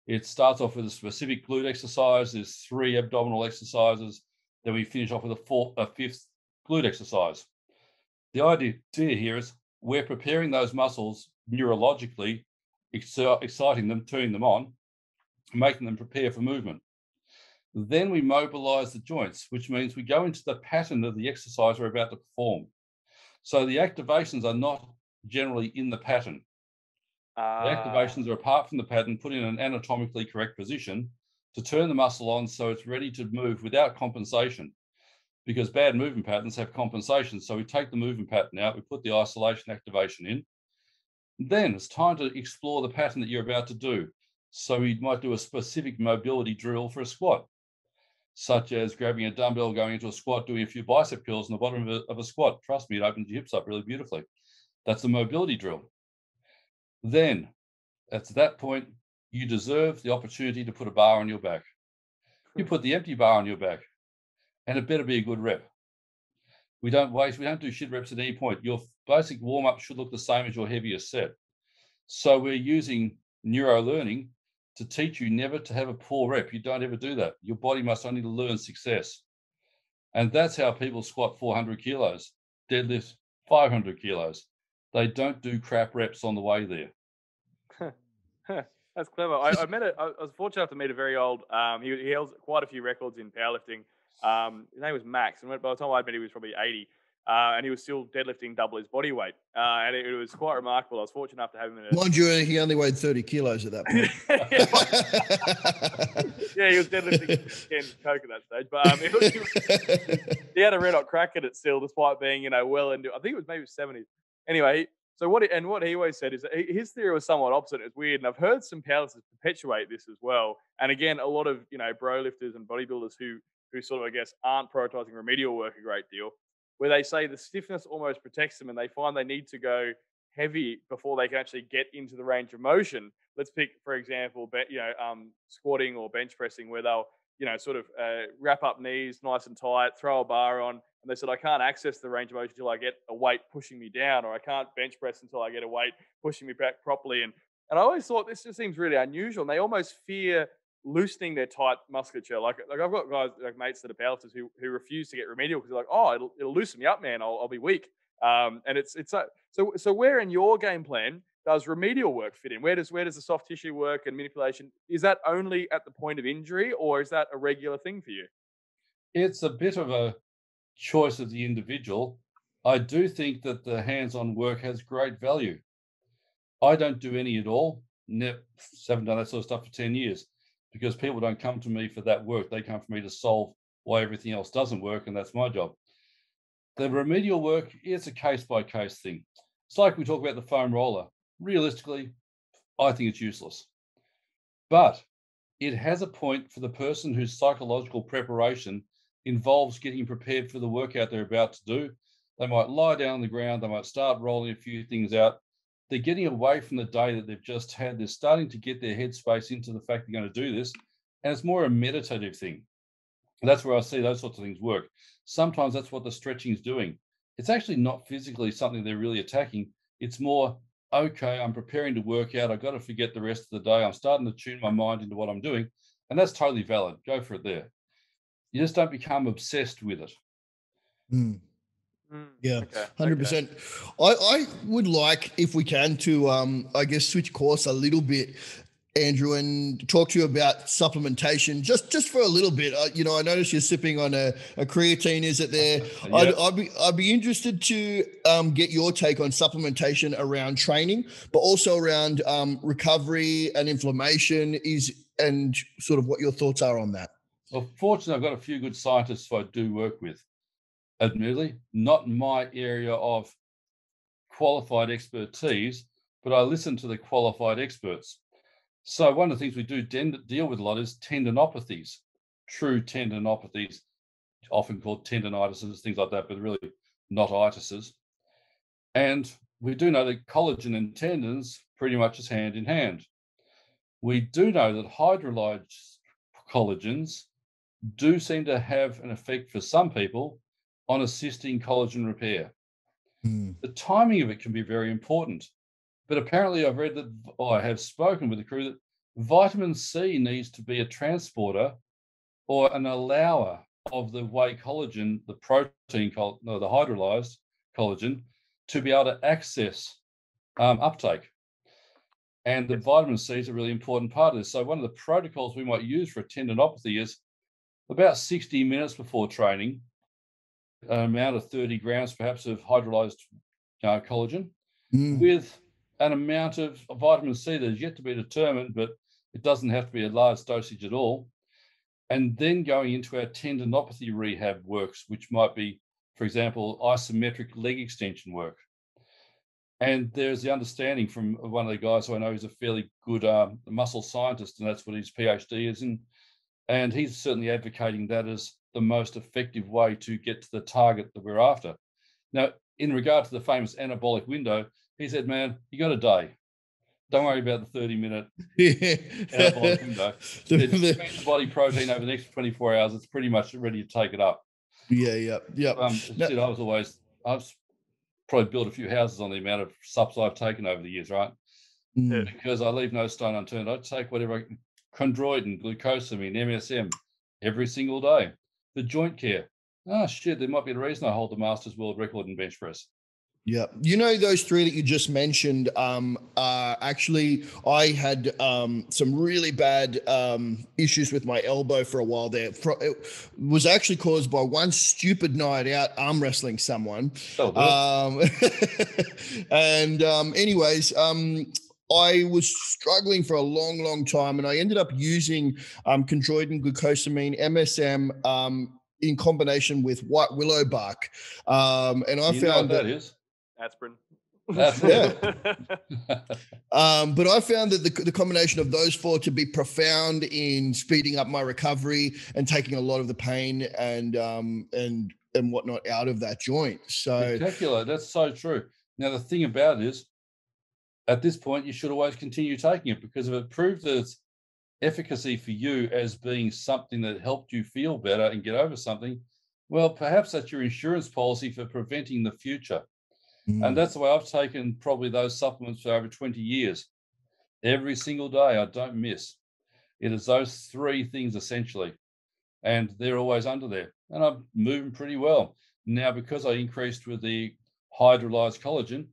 It starts off with a specific glute exercise. There's 3 abdominal exercises. Then we finish off with a 5th glute exercise. The idea here is we're preparing those muscles neurologically, exciting them, turning them on, making them prepare for movement. Then we mobilize the joints, which means we go into the pattern of the exercise we're about to perform. So the activations are not generally in the pattern. The activations are apart from the pattern, put in an anatomically correct position to turn the muscle on so it's ready to move without compensation. Because bad movement patterns have compensation. So we take the movement pattern out, we put the isolation activation in. Then it's time to explore the pattern that you're about to do. So you might do a specific mobility drill for a squat, such as grabbing a dumbbell, going into a squat, doing a few bicep curls in the bottom of a squat. Trust me, it opens your hips up really beautifully. That's a mobility drill. Then, at that point, you deserve the opportunity to put a bar on your back. You put the empty bar on your back, and it better be a good rep. We don't do shit reps at any point. Your basic warm-up should look the same as your heaviest set. So we're using neuro-learning to teach you never to have a poor rep. You don't ever do that. Your body must only learn success. And that's how people squat 400 kilos, deadlift 500 kilos. They don't do crap reps on the way there. That's clever. I was fortunate enough to meet a very old, he held quite a few records in powerlifting. His name was Max, and by the time I met him, he was probably 80. And he was still deadlifting double his body weight. And it was quite remarkable. I was fortunate enough to have him in a... Mind you, he only weighed 30 kilos at that point. Yeah, he was deadlifting cans of Coke at that stage. But he had a red-hot crack at it still, despite being, well into... I think it was maybe 70s. Anyway, so what he always said is that his theory was somewhat opposite. It's weird. And I've heard some powerlifters perpetuate this as well. And again, a lot of, bro lifters and bodybuilders who sort of, I guess, aren't prioritizing remedial work a great deal, where they say the stiffness almost protects them and they find they need to go heavy before they can actually get into the range of motion. Let's pick, for example, squatting or bench pressing, where they'll, sort of wrap up knees nice and tight, throw a bar on, and they said, I can't access the range of motion until I get a weight pushing me down, or I can't bench press until I get a weight pushing me back properly. And I always thought this just seems really unusual, and they almost fear loosening their tight musculature. Like I've got guys, like mates that are powerlifters who refuse to get remedial because they're like, oh, it'll loosen me up, man. I'll be weak. And it's so where in your game plan does remedial work fit in? Where does the soft tissue work and manipulation? Is that only at the point of injury, or is that a regular thing for you? It's a bit of a choice of the individual. I do think that the hands-on work has great value. I don't do any at all. Haven't done that sort of stuff for 10 years. Because people don't come to me for that work. They come for me to solve why everything else doesn't work, and that's my job. The remedial work, it's a case-by-case thing. It's like we talk about the foam roller. Realistically, I think it's useless. But it has a point for the person whose psychological preparation involves getting prepared for the workout they're about to do. They might lie down on the ground. They might start rolling a few things out. They're getting away from the day that they've just had. They're starting to get their headspace into the fact they're going to do this. And it's more a meditative thing. And that's where I see those sorts of things work. Sometimes that's what the stretching is doing. It's actually not physically something they're really attacking. It's more, okay, I'm preparing to work out. I've got to forget the rest of the day. I'm starting to tune my mind into what I'm doing. And that's totally valid. Go for it there. You just don't become obsessed with it. Mm. Yeah, 100%. I would like, if we can, to I guess switch course a little bit, Andrew, and talk to you about supplementation just for a little bit. I noticed you're sipping on a creatine. Is it there? Yeah. I'd be interested to get your take on supplementation around training, but also around recovery and inflammation and sort of what your thoughts are on that. Well, fortunately, I've got a few good scientists I do work with. Admittedly, not my area of qualified expertise, but I listen to the qualified experts. So one of the things we do deal with a lot is tendinopathies, true tendinopathies, often called tendinitis, things like that, but really not itises. And we do know that collagen and tendons pretty much is hand in hand. We do know that hydrolyzed collagens do seem to have an effect for some people on assisting collagen repair. The timing of it can be very important. But apparently I've read that, or I have spoken with the crew, that vitamin C needs to be a transporter or an allower of the whey collagen, the protein, the hydrolyzed collagen, to be able to access uptake. And the vitamin C is a really important part of this. So one of the protocols we might use for a tendinopathy is about 60 minutes before training, an amount of 30 grams perhaps of hydrolyzed collagen with an amount of vitamin C that is yet to be determined, but it doesn't have to be a large dosage at all. And then going into our tendinopathy rehab works, which might be, for example, isometric leg extension work. And there's the understanding from one of the guys who I know is a fairly good muscle scientist, and that's what his PhD is in. And he's certainly advocating that as the most effective way to get to the target that we're after. Now, in regard to the famous anabolic window, he said, man, you got a day. Don't worry about the 30-minute anabolic window. The body protein over the next 24 hours, it's pretty much ready to take it up. Yeah. I've probably built a few houses on the amount of subs I've taken over the years, right? Because I leave no stone unturned. I take whatever chondroitin, glucosamine, MSM every single day. The joint care. Oh, shit, there might be a reason I hold the Masters World Record in bench press. Yeah. Those three that you just mentioned, actually, I had some really bad issues with my elbow for a while there. It was actually caused by one stupid night out arm wrestling someone. Anyways, I was struggling for a long, long time, and I ended up using chondroitin, glucosamine, MSM in combination with white willow bark. And I found that is aspirin. Yeah. But I found that the combination of those four to be profound in speeding up my recovery and taking a lot of the pain and whatnot out of that joint. So spectacular. That's so true. Now, the thing about it is, at this point, you should always continue taking it, because if it proves its efficacy for you as being something that helped you feel better and get over something, well, perhaps that's your insurance policy for preventing the future. And that's the way I've taken probably those supplements for over 20 years. Every single day, I don't miss. It is those three things essentially, and they're always under there. And I'm moving pretty well. Now, because I increased with the hydrolyzed collagen,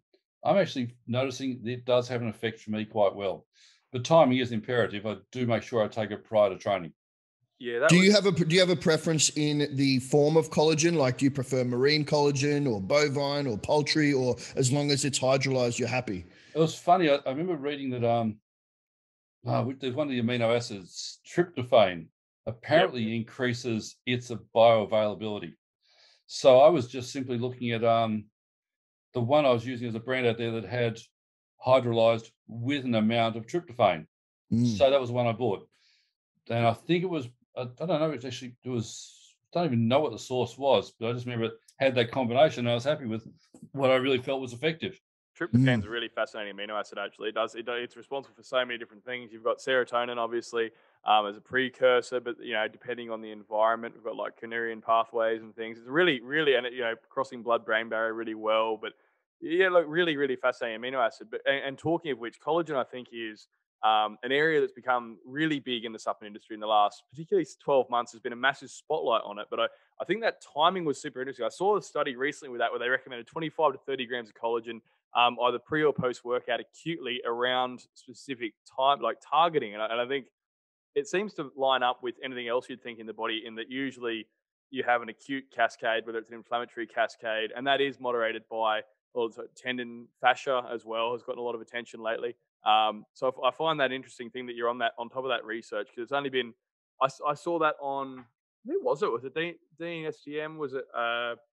I'm actually noticing that it does have an effect for me quite well. But timing is imperative. I do make sure I take it prior to training. Yeah. Do you have a preference in the form of collagen? Like, do you prefer marine collagen or bovine or poultry, or as long as it's hydrolyzed, you're happy? It was funny. I remember reading that there's one of the amino acids, tryptophan, apparently increases its bioavailability. So I was just simply looking at the one I was using as a brand out there that had hydrolyzed with an amount of tryptophan. So that was the one I bought. And I think it was, I don't know, I don't even know what the source was, but I just remember it had that combination, and I was happy with what I really felt was effective. Tryptophan's a really fascinating amino acid, actually. It's responsible for so many different things. You've got serotonin, obviously, as a precursor, but, depending on the environment, we've got like Canarian pathways and things. It's really, really, and crossing blood-brain barrier really well, but yeah, like really, really fascinating amino acid. But and talking of which, collagen, I think, is an area that's become really big in the supplement industry in the last, particularly 12 months. There's been a massive spotlight on it, but I think that timing was super interesting. I saw a study recently with that where they recommended 25 to 30 grams of collagen, either pre or post workout, acutely around specific time, like targeting. And I think it seems to line up with anything else you'd think in the body, in that usually you have an acute cascade, whether it's an inflammatory cascade, and that is moderated by tendon fascia as well, has gotten a lot of attention lately. So I find that interesting thing that you're on top of that research, because it's only been, I saw that on, who was it? Was it Dean SGM? Was it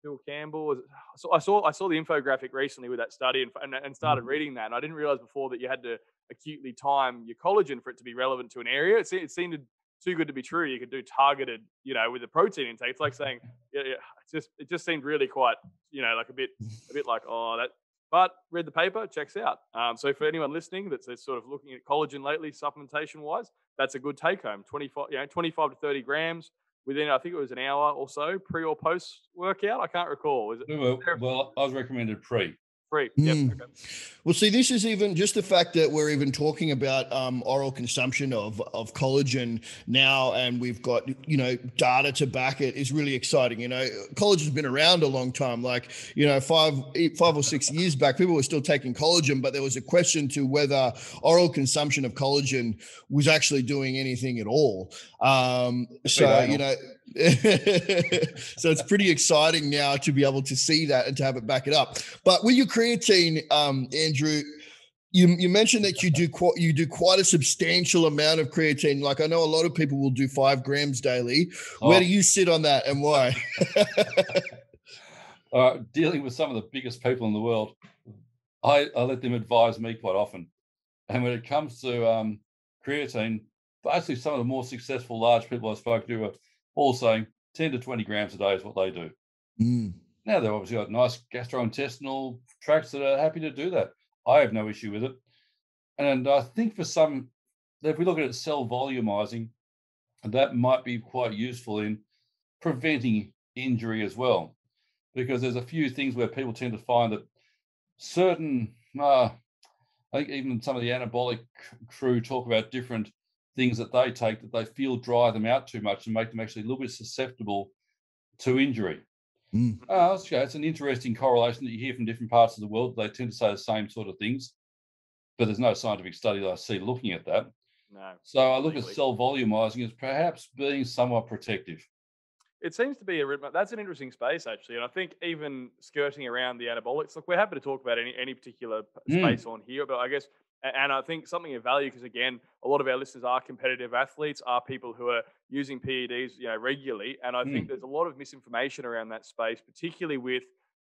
Bill Campbell? Was it? So I saw the infographic recently with that study and started reading that, and I didn't realize before that you had to acutely time your collagen for it to be relevant to an area. It seemed too good to be true. You could do targeted, with the protein intake. It's like saying, it just seemed really quite, like a bit like, but read the paper, checks out. So for anyone listening that's sort of looking at collagen lately, supplementation wise, that's a good take home. 25 to 30 grams within, I think it was an hour or so, pre or post workout. I can't recall. Well, I was recommended pre. Yep. Okay. Well, see, this is even just the fact that we're even talking about oral consumption of collagen now, and we've got, data to back it, is really exciting. Collagen's been around a long time. Like, 5 or 6 years back, people were still taking collagen, but there was a question to whether oral consumption of collagen was actually doing anything at all. So it's pretty exciting now to be able to see that and to have it back it up. But with your creatine, Andrew, you mentioned that you do quite a substantial amount of creatine. Like I know a lot of people will do 5 grams daily. Where do you sit on that and why? Dealing with some of the biggest people in the world, I let them advise me quite often. And when it comes to creatine, basically some of the more successful large people I've spoken to are all saying 10 to 20 grams a day is what they do. Now, they've obviously got nice gastrointestinal tracts that are happy to do that. I have no issue with it. And I think for some, if we look at it cell volumizing, that might be quite useful in preventing injury as well. Because there's a few things where people tend to find that certain, I think even some of the anabolic crew talk about different things that they take that they feel dry them out too much and make them actually a little bit susceptible to injury. It's an interesting correlation that you hear from different parts of the world. They tend to say the same sort of things, but there's no scientific study that I see looking at that. No. So I look at cell volumizing as perhaps being somewhat protective. It seems to be that's an interesting space, actually. And I think even skirting around the anabolics, look, we're happy to talk about any particular space on here, but I guess, and I think something of value, because again, a lot of our listeners are competitive athletes, are people who are using PEDs, regularly. And I think there's a lot of misinformation around that space, particularly with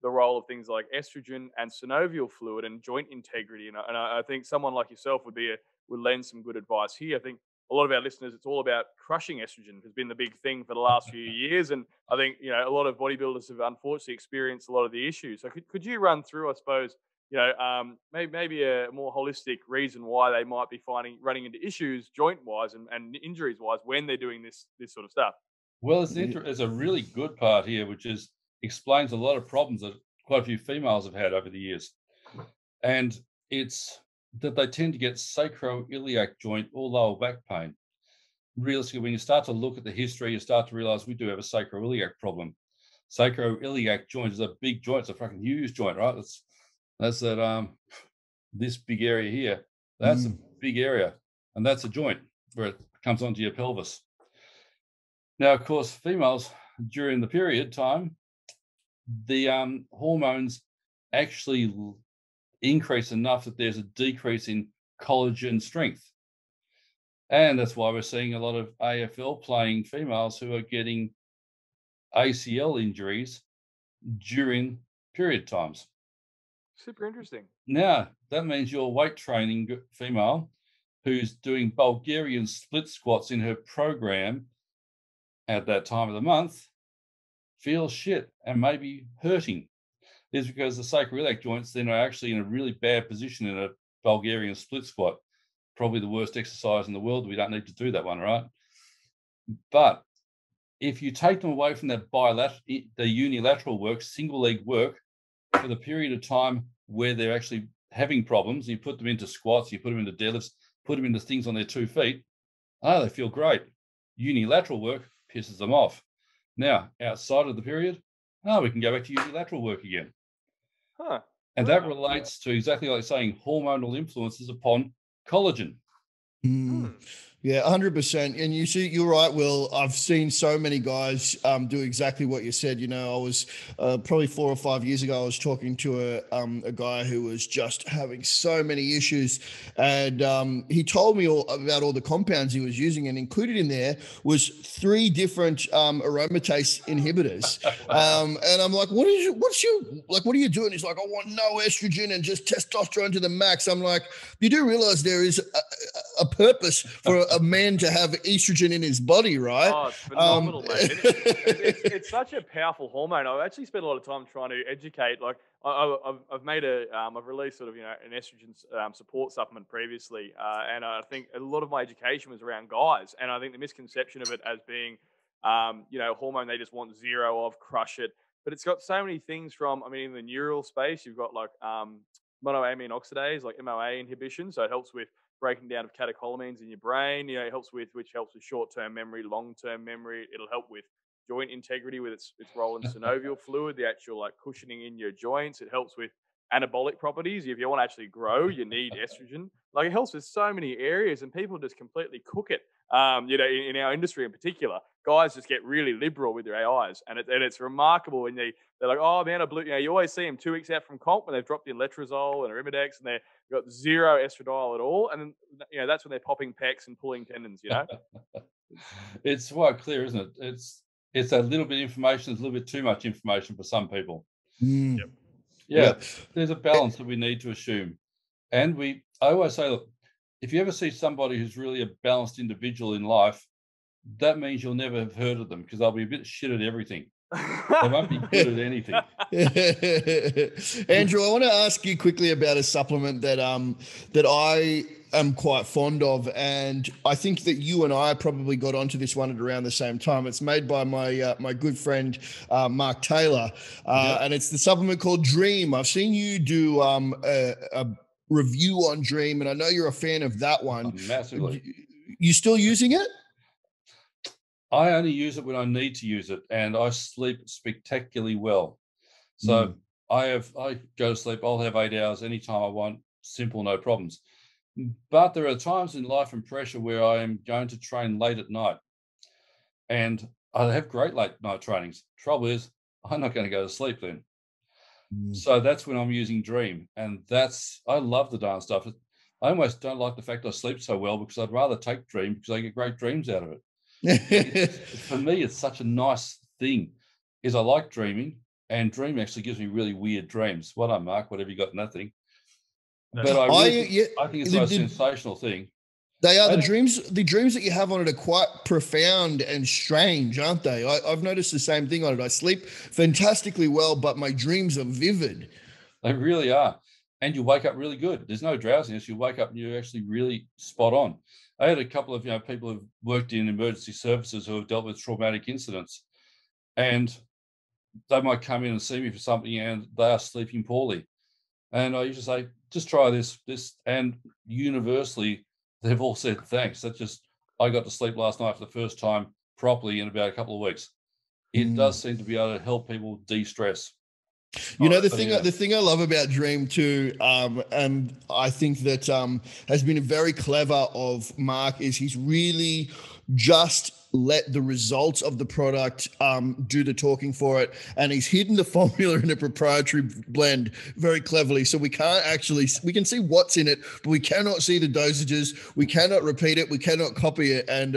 the role of things like estrogen and synovial fluid and joint integrity. And I think someone like yourself would lend some good advice here. I think a lot of our listeners, it's all about crushing estrogen has been the big thing for the last few years. And I think, a lot of bodybuilders have unfortunately experienced a lot of the issues. So could you run through, I suppose, maybe a more holistic reason why they might be running into issues joint-wise and injuries-wise when they're doing this sort of stuff? Well, there's a really good part here, which explains a lot of problems that quite a few females have had over the years. And it's that they tend to get sacroiliac joint or lower back pain. Realistically, when you start to look at the history, you start to realize we do have a sacroiliac problem. Sacroiliac joint is a big joint. It's a fucking huge joint, right? That's that this big area here. That's a big area, and that's a joint where it comes onto your pelvis. Now, of course, females during the period time, the hormones actually increase enough that there's a decrease in collagen strength. And that's why we're seeing a lot of AFL playing females who are getting ACL injuries during period times. Super interesting. Now, that means your weight training female who's doing Bulgarian split squats in her program at that time of the month feels shit and may be hurting. Is because the sacroiliac joints then are actually in a really bad position in a Bulgarian split squat. Probably the worst exercise in the world. We don't need to do that one, right? But if you take them away from that the unilateral work, single leg work, for the period of time where they're actually having problems, you put them into squats, you put them into deadlifts, put them into things on their 2 feet, they feel great. Unilateral work pisses them off. Now, outside of the period, we can go back to unilateral work again. And that relates to exactly like saying hormonal influences upon collagen. Yeah, 100%. And you see, you're right, Will. I've seen so many guys do exactly what you said. I was probably 4 or 5 years ago, I was talking to a guy who was just having so many issues. And he told me about all the compounds he was using, and included in there was 3 different aromatase inhibitors. And I'm like, what are you doing? He's like, I want no estrogen and just testosterone to the max. I'm like, you do realize there is a purpose for a man to have estrogen in his body, right? Oh, it's phenomenal, mate. It's such a powerful hormone. I've actually spent a lot of time trying to educate. Like, I've made I've released sort of an estrogen support supplement previously, and I think a lot of my education was around guys, and I think the misconception of it as being, hormone they just want zero of, crush it, but it's got so many things from. In the neural space, you've got like monoamine oxidase, like MOA inhibition, so it helps with breaking down of catecholamines in your brain. It helps with short-term memory, long-term memory. It'll help with joint integrity with its role in synovial fluid, the actual like cushioning in your joints. It helps with anabolic properties. If you want to actually grow, you need estrogen. Like, it helps with so many areas, and people just completely cook it. In our industry in particular. guys just get really liberal with their AIs, and it's remarkable when they're like, oh man, I blew. You always see them 2 weeks out from comp when they've dropped in letrozole and Arimidex, and they've got zero estradiol at all, and then that's when they're popping pecs and pulling tendons. It's quite clear, isn't it? It's a little bit of information. It's a little bit too much information for some people. Yep. Yeah, there's a balance that we need to assume, and I always say, look, if you ever see somebody who's really a balanced individual in life, that means you'll never have heard of them, because they'll be a bit shit at everything. They won't be good at anything. Andrew, I want to ask you quickly about a supplement that I am quite fond of, and I think that you and I probably got onto this one at around the same time. It's made by my good friend Mark Taylor, and it's the supplement called Dream. I've seen you do a review on Dream, and I know you're a fan of that one. Massively. You still using it? I only use it when I need to use it, and I sleep spectacularly well. So I go to sleep. I'll have 8 hours anytime I want. Simple, no problems. But there are times in life and pressure where I am going to train late at night, and I have great late night trainings. Trouble is, I'm not going to go to sleep then. So that's when I'm using Dream, and I love the darn stuff. I almost don't like the fact I sleep so well, because I'd rather take Dream because I get great dreams out of it. For me, it's such a nice thing. I like dreaming, and Dream actually gives me really weird dreams. Well done, Mark. Whatever you got in that thing. But I think it's the most sensational thing. They are the dreams that you have on it are quite profound and strange, aren't they? I've noticed the same thing on it. I sleep fantastically well, but my dreams are vivid. They really are. And you wake up really good. There's no drowsiness. You wake up and you're actually really spot on. I had a couple of people who've worked in emergency services who have dealt with traumatic incidents, and they might come in and see me for something, and they are sleeping poorly. And I usually say, just try this, and universally they've all said thanks. I got to sleep last night for the first time properly in about a couple of weeks. It does seem to be able to help people de-stress. The thing I love about Dream too, and I think that has been very clever of Mark, is he's really just let the results of the product do the talking for it, and he's hidden the formula in a proprietary blend very cleverly, so we can see what's in it, but we cannot see the dosages, we cannot repeat it, we cannot copy it, and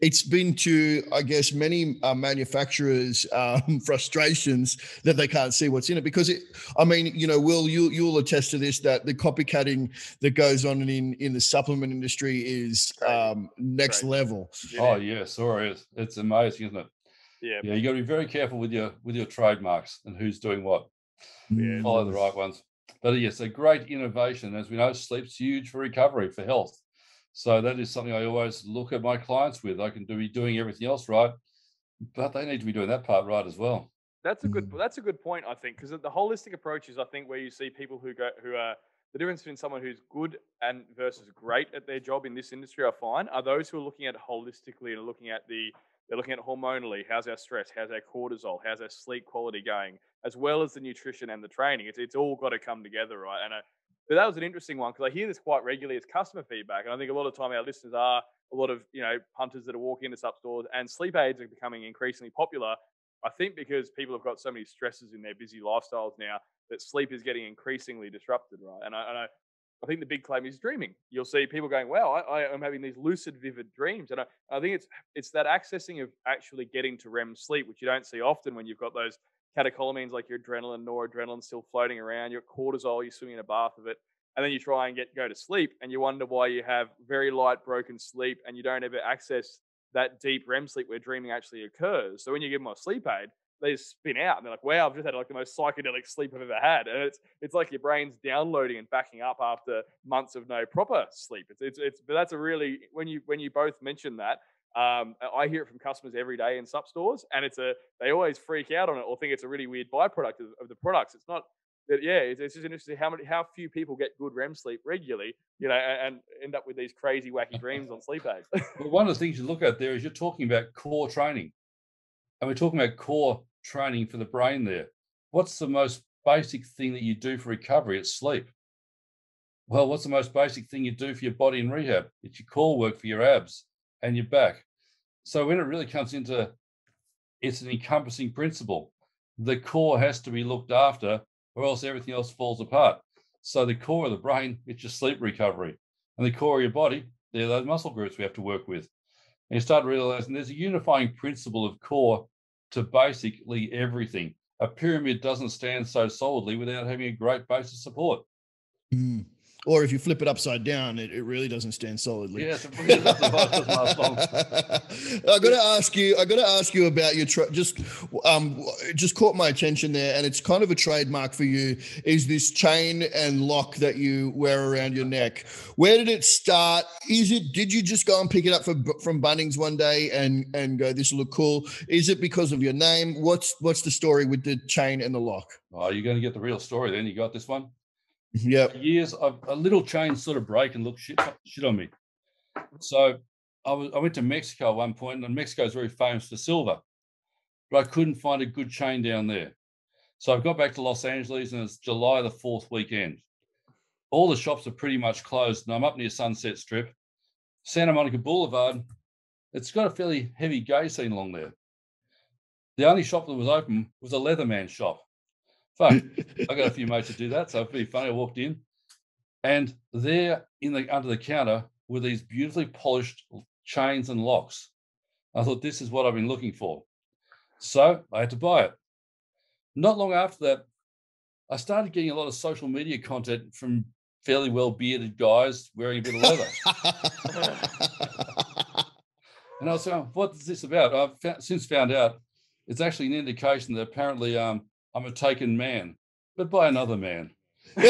it's been to, I guess, many manufacturers frustrations that they can't see what's in it, because Will, you'll attest to this, that the copycatting that goes on in the supplement industry is next level. Oh yes. It's amazing, isn't it? Yeah, you got to be very careful with your trademarks and who's doing what. Follow the right ones. But yes, a great innovation. As we know, sleep's huge for recovery, for health. So that is something I always look at my clients with. I can be doing everything else right, but they need to be doing that part right as well. That's a good point, I think, because the holistic approach is, I think, where you see people who are the difference between someone who's good and versus great at their job in this industry, I find, are those who are looking at it holistically and they're looking at hormonally, how's our stress, how's our cortisol, how's our sleep quality going, as well as the nutrition and the training. It's all got to come together, right? And but that was an interesting one, because I hear this quite regularly as customer feedback, and I think a lot of the time our listeners are a lot of punters that are walking into sup stores, and sleep aids are becoming increasingly popular. I think because people have got so many stresses in their busy lifestyles now, that sleep is getting increasingly disrupted, right? And I think the big claim is dreaming. You'll see people going, wow, I am having these lucid, vivid dreams. And I think it's that accessing of actually getting to REM sleep, which you don't see often when you've got those catecholamines like your adrenaline, noradrenaline still floating around, your cortisol, you're swimming in a bath of it. And then you try and go to sleep, and you wonder why you have very light, broken sleep, and you don't ever access that deep REM sleep where dreaming actually occurs. So when you give them a sleep aid, they just spin out and they're like, wow, I've just had like the most psychedelic sleep I've ever had. And it's like your brain's downloading and backing up after months of no proper sleep. But that's a really, when you both mention that, I hear it from customers every day in sup stores, and they always freak out on it or think it's a really weird byproduct of the products. It's not. It's just interesting how few people get good REM sleep regularly, and end up with these crazy wacky dreams on sleep aids. Well, one of the things you look at there is you're talking about core training, and we're talking about core training for the brain there. What's the most basic thing that you do for recovery? It's sleep. Well, what's the most basic thing you do for your body in rehab? It's your core work for your abs and your back. So when it really comes into, it's an encompassing principle. The core has to be looked after or else everything else falls apart. So the core of the brain, it's your sleep recovery. And the core of your body, they're those muscle groups we have to work with. And you start realizing there's a unifying principle of core to basically everything. A pyramid doesn't stand so solidly without having a great base of support. Mm. Or if you flip it upside down, it really doesn't stand solidly. Yeah, I got to ask you about your just caught my attention there, and it's kind of a trademark for you. Is this chain and lock that you wear around your neck? Where did it start? Did you just go and pick it up from Bunnings one day and go, this will look cool? Is it because of your name? What's the story with the chain and the lock? Oh, you're going to get the real story then. You got this one? Yeah. Years of a little chain sort of break and look shit on me. So I went to Mexico at one point, and Mexico is very famous for silver, but I couldn't find a good chain down there. So I got back to Los Angeles, and it's July the 4th weekend. All the shops are pretty much closed, and I'm up near Sunset Strip, Santa Monica Boulevard. It's got a fairly heavy gay scene along there. The only shop that was open was a Leatherman shop. Fuck, I got a few mates to do that, so it's pretty funny. I walked in, and there under the counter were these beautifully polished chains and locks. I thought, this is what I've been looking for. So I had to buy it. Not long after that, I started getting a lot of social media content from fairly well-bearded guys wearing a bit of leather. And I was saying, what is this about? I've since found out it's actually an indication that apparently I'm a taken man, but by another man. There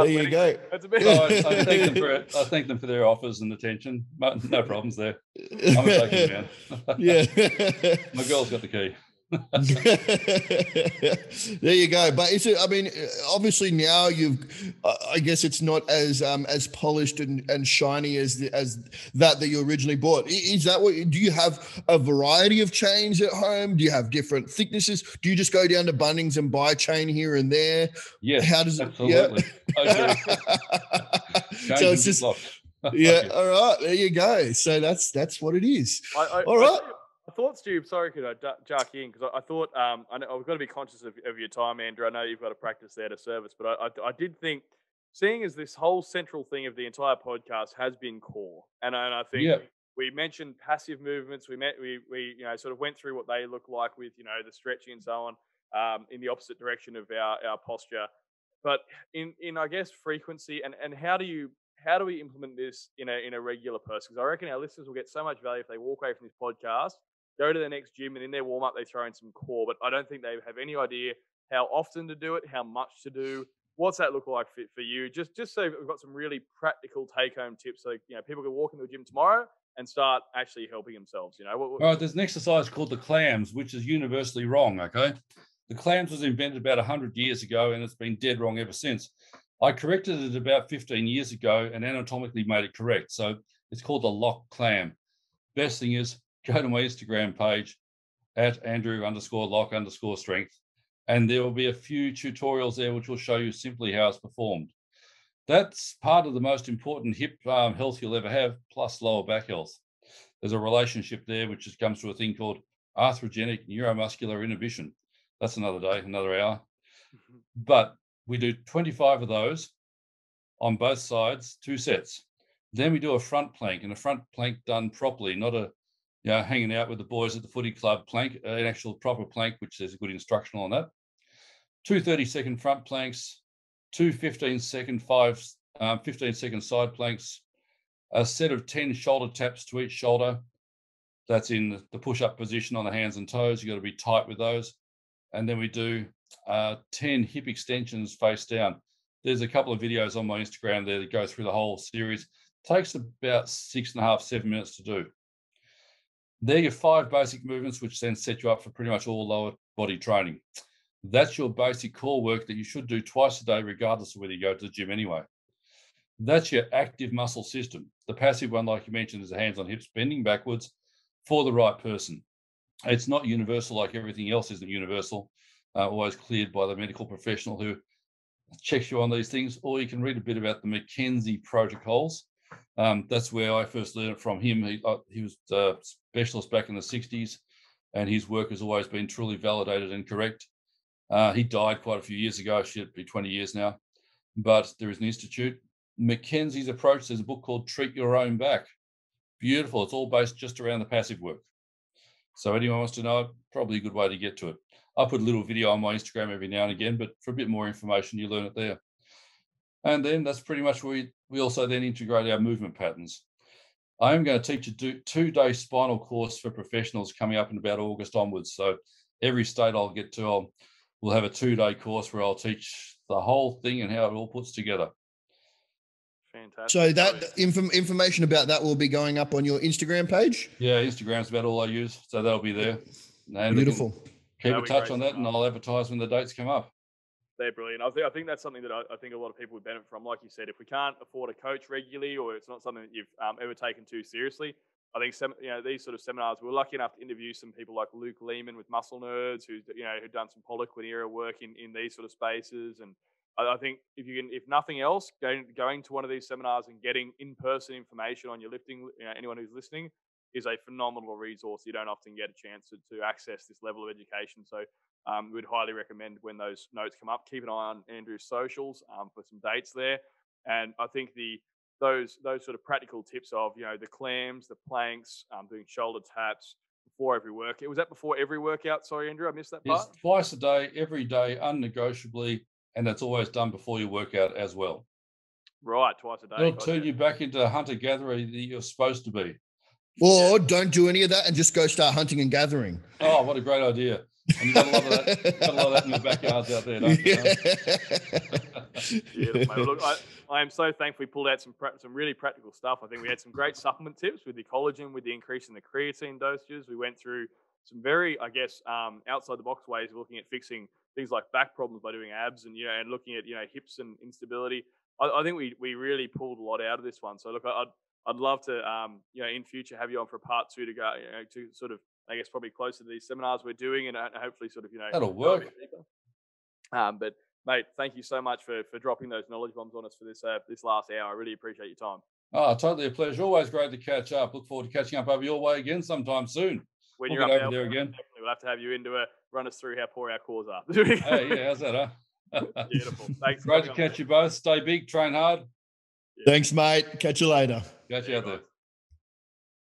you go. That's a bit. I thank them for their offers and attention. No problems there. I'm a taken man. Yeah. My girl's got the key. There you go. But obviously now I guess it's not as polished and shiny as that you originally bought. Is that do you have a variety of chains at home? Do you have different thicknesses? Do you just go down to Bunnings and buy chain here and there? Yes, how does it? Absolutely. Yeah. So it's just yeah. All right, there you go. So that's what it is. All right. I thought, Stu, sorry, could I jack in? Because I thought, I know I've got to be conscious of your time, Andrew. I know you've got to practice there to service, but I did think, seeing as this whole central thing of the entire podcast has been core, and I think we mentioned passive movements. We sort of went through what they look like with the stretching and so on, in the opposite direction of our posture, but in I guess frequency and how do we implement this in a regular person? Because I reckon our listeners will get so much value if they walk away from this podcast, go to the next gym, and in their warm-up, they throw in some core. But I don't think they have any idea how often to do it, how much to do. What's that look like for you? Just so we've got some really practical take-home tips so people can walk into the gym tomorrow and start actually helping themselves. All right, there's an exercise called the clams, which is universally wrong, okay? The clams was invented about 100 years ago, and it's been dead wrong ever since. I corrected it about 15 years ago and anatomically made it correct. So it's called the lock clam. Best thing is, go to my Instagram page at Andrew_lock_strength, and there will be a few tutorials there which will show you simply how it's performed. That's part of the most important hip health you'll ever have, plus lower back health. There's a relationship there which just comes through a thing called arthrogenic neuromuscular inhibition. That's another day, another hour. But we do 25 of those on both sides, 2 sets. Then we do a front plank, and a front plank done properly, not a hanging out with the boys at the footy club plank, an actual proper plank, which there's a good instructional on that. 2 30-second front planks, 2 15-second side planks, a set of 10 shoulder taps to each shoulder. That's in the push-up position on the hands and toes. You've got to be tight with those. And then we do 10 hip extensions face down. There's a couple of videos on my Instagram there that go through the whole series. Takes about 6.5, 7 minutes to do. They're your 5 basic movements, which then set you up for pretty much all lower body training. That's your basic core work that you should do twice a day, regardless of whether you go to the gym anyway. That's your active muscle system. The passive one, like you mentioned, is the hands on hips, bending backwards for the right person. It's not universal like everything else isn't universal, always cleared by the medical professional who checks you on these things, or you can read a bit about the McKenzie protocols. That's where I first learned it from him. He was a specialist back in the 60s, and his work has always been truly validated and correct. He died quite a few years ago. Should be 20 years now. But there is an institute. McKenzie's approach, there's a book called Treat Your Own Back. Beautiful. It's all based just around the passive work. So anyone wants to know it, probably a good way to get to it. I put a little video on my Instagram every now and again, but for a bit more information, you learn it there. And then that's pretty much where we also then integrate our movement patterns. I'm going to teach a 2-day spinal course for professionals coming up in about August onwards. So every state I'll get to, we'll have a 2-day course where I'll teach the whole thing and how it all puts together. Fantastic. So that information about that will be going up on your Instagram page? Yeah, Instagram's about all I use. So that'll be there. And beautiful. Keep in touch on that, and I'll advertise when the dates come up. They're brilliant. I think that's something that I think a lot of people would benefit from. Like you said, if we can't afford a coach regularly, or it's not something that you've ever taken too seriously, I think these sort of seminars. We're lucky enough to interview some people like Luke Lehman with Muscle Nerds, who've done some Poliquin era work in these sort of spaces. And I think if nothing else, going to one of these seminars and getting in-person information on your lifting, anyone who's listening, is a phenomenal resource. You don't often get a chance to access this level of education. So we'd highly recommend when those notes come up, keep an eye on Andrew's socials for some dates there. And I think those sort of practical tips of, the clams, the planks, doing shoulder taps before every workout. Was that before every workout? Sorry, Andrew, I missed that part. It's twice a day, every day, unnegotiably, and that's always done before your workout as well. Right, twice a day. It'll turn you back into a hunter-gatherer that you're supposed to be. Or don't do any of that and just go start hunting and gathering. Oh, what a great idea. And you've got a lot of that, in your backyards out there, don't you? Yeah, mate. Look, I am so thankful we pulled out some really practical stuff. I think we had some great supplement tips with the collagen, with the increase in the creatine dosages. We went through some very, outside the box ways of looking at fixing things like back problems by doing abs and looking at hips and instability. I think we really pulled a lot out of this one. So look, I'd love to in future have you on for a part 2 to go to sort of, I guess, probably closer to these seminars we're doing and hopefully sort of that'll work. But mate, thank you so much for dropping those knowledge bombs on us for this last hour. I really appreciate your time. Oh, totally a pleasure. Always great to catch up. Look forward to catching up over your way again sometime soon. When we'll you're get up over there again. We'll have to have you in to run us through how poor our cores are. Hey, yeah, how's that, huh? Beautiful. Thanks. Great to catch you both. Stay big, train hard. Yeah. Thanks, mate. Catch you later. Catch you out there.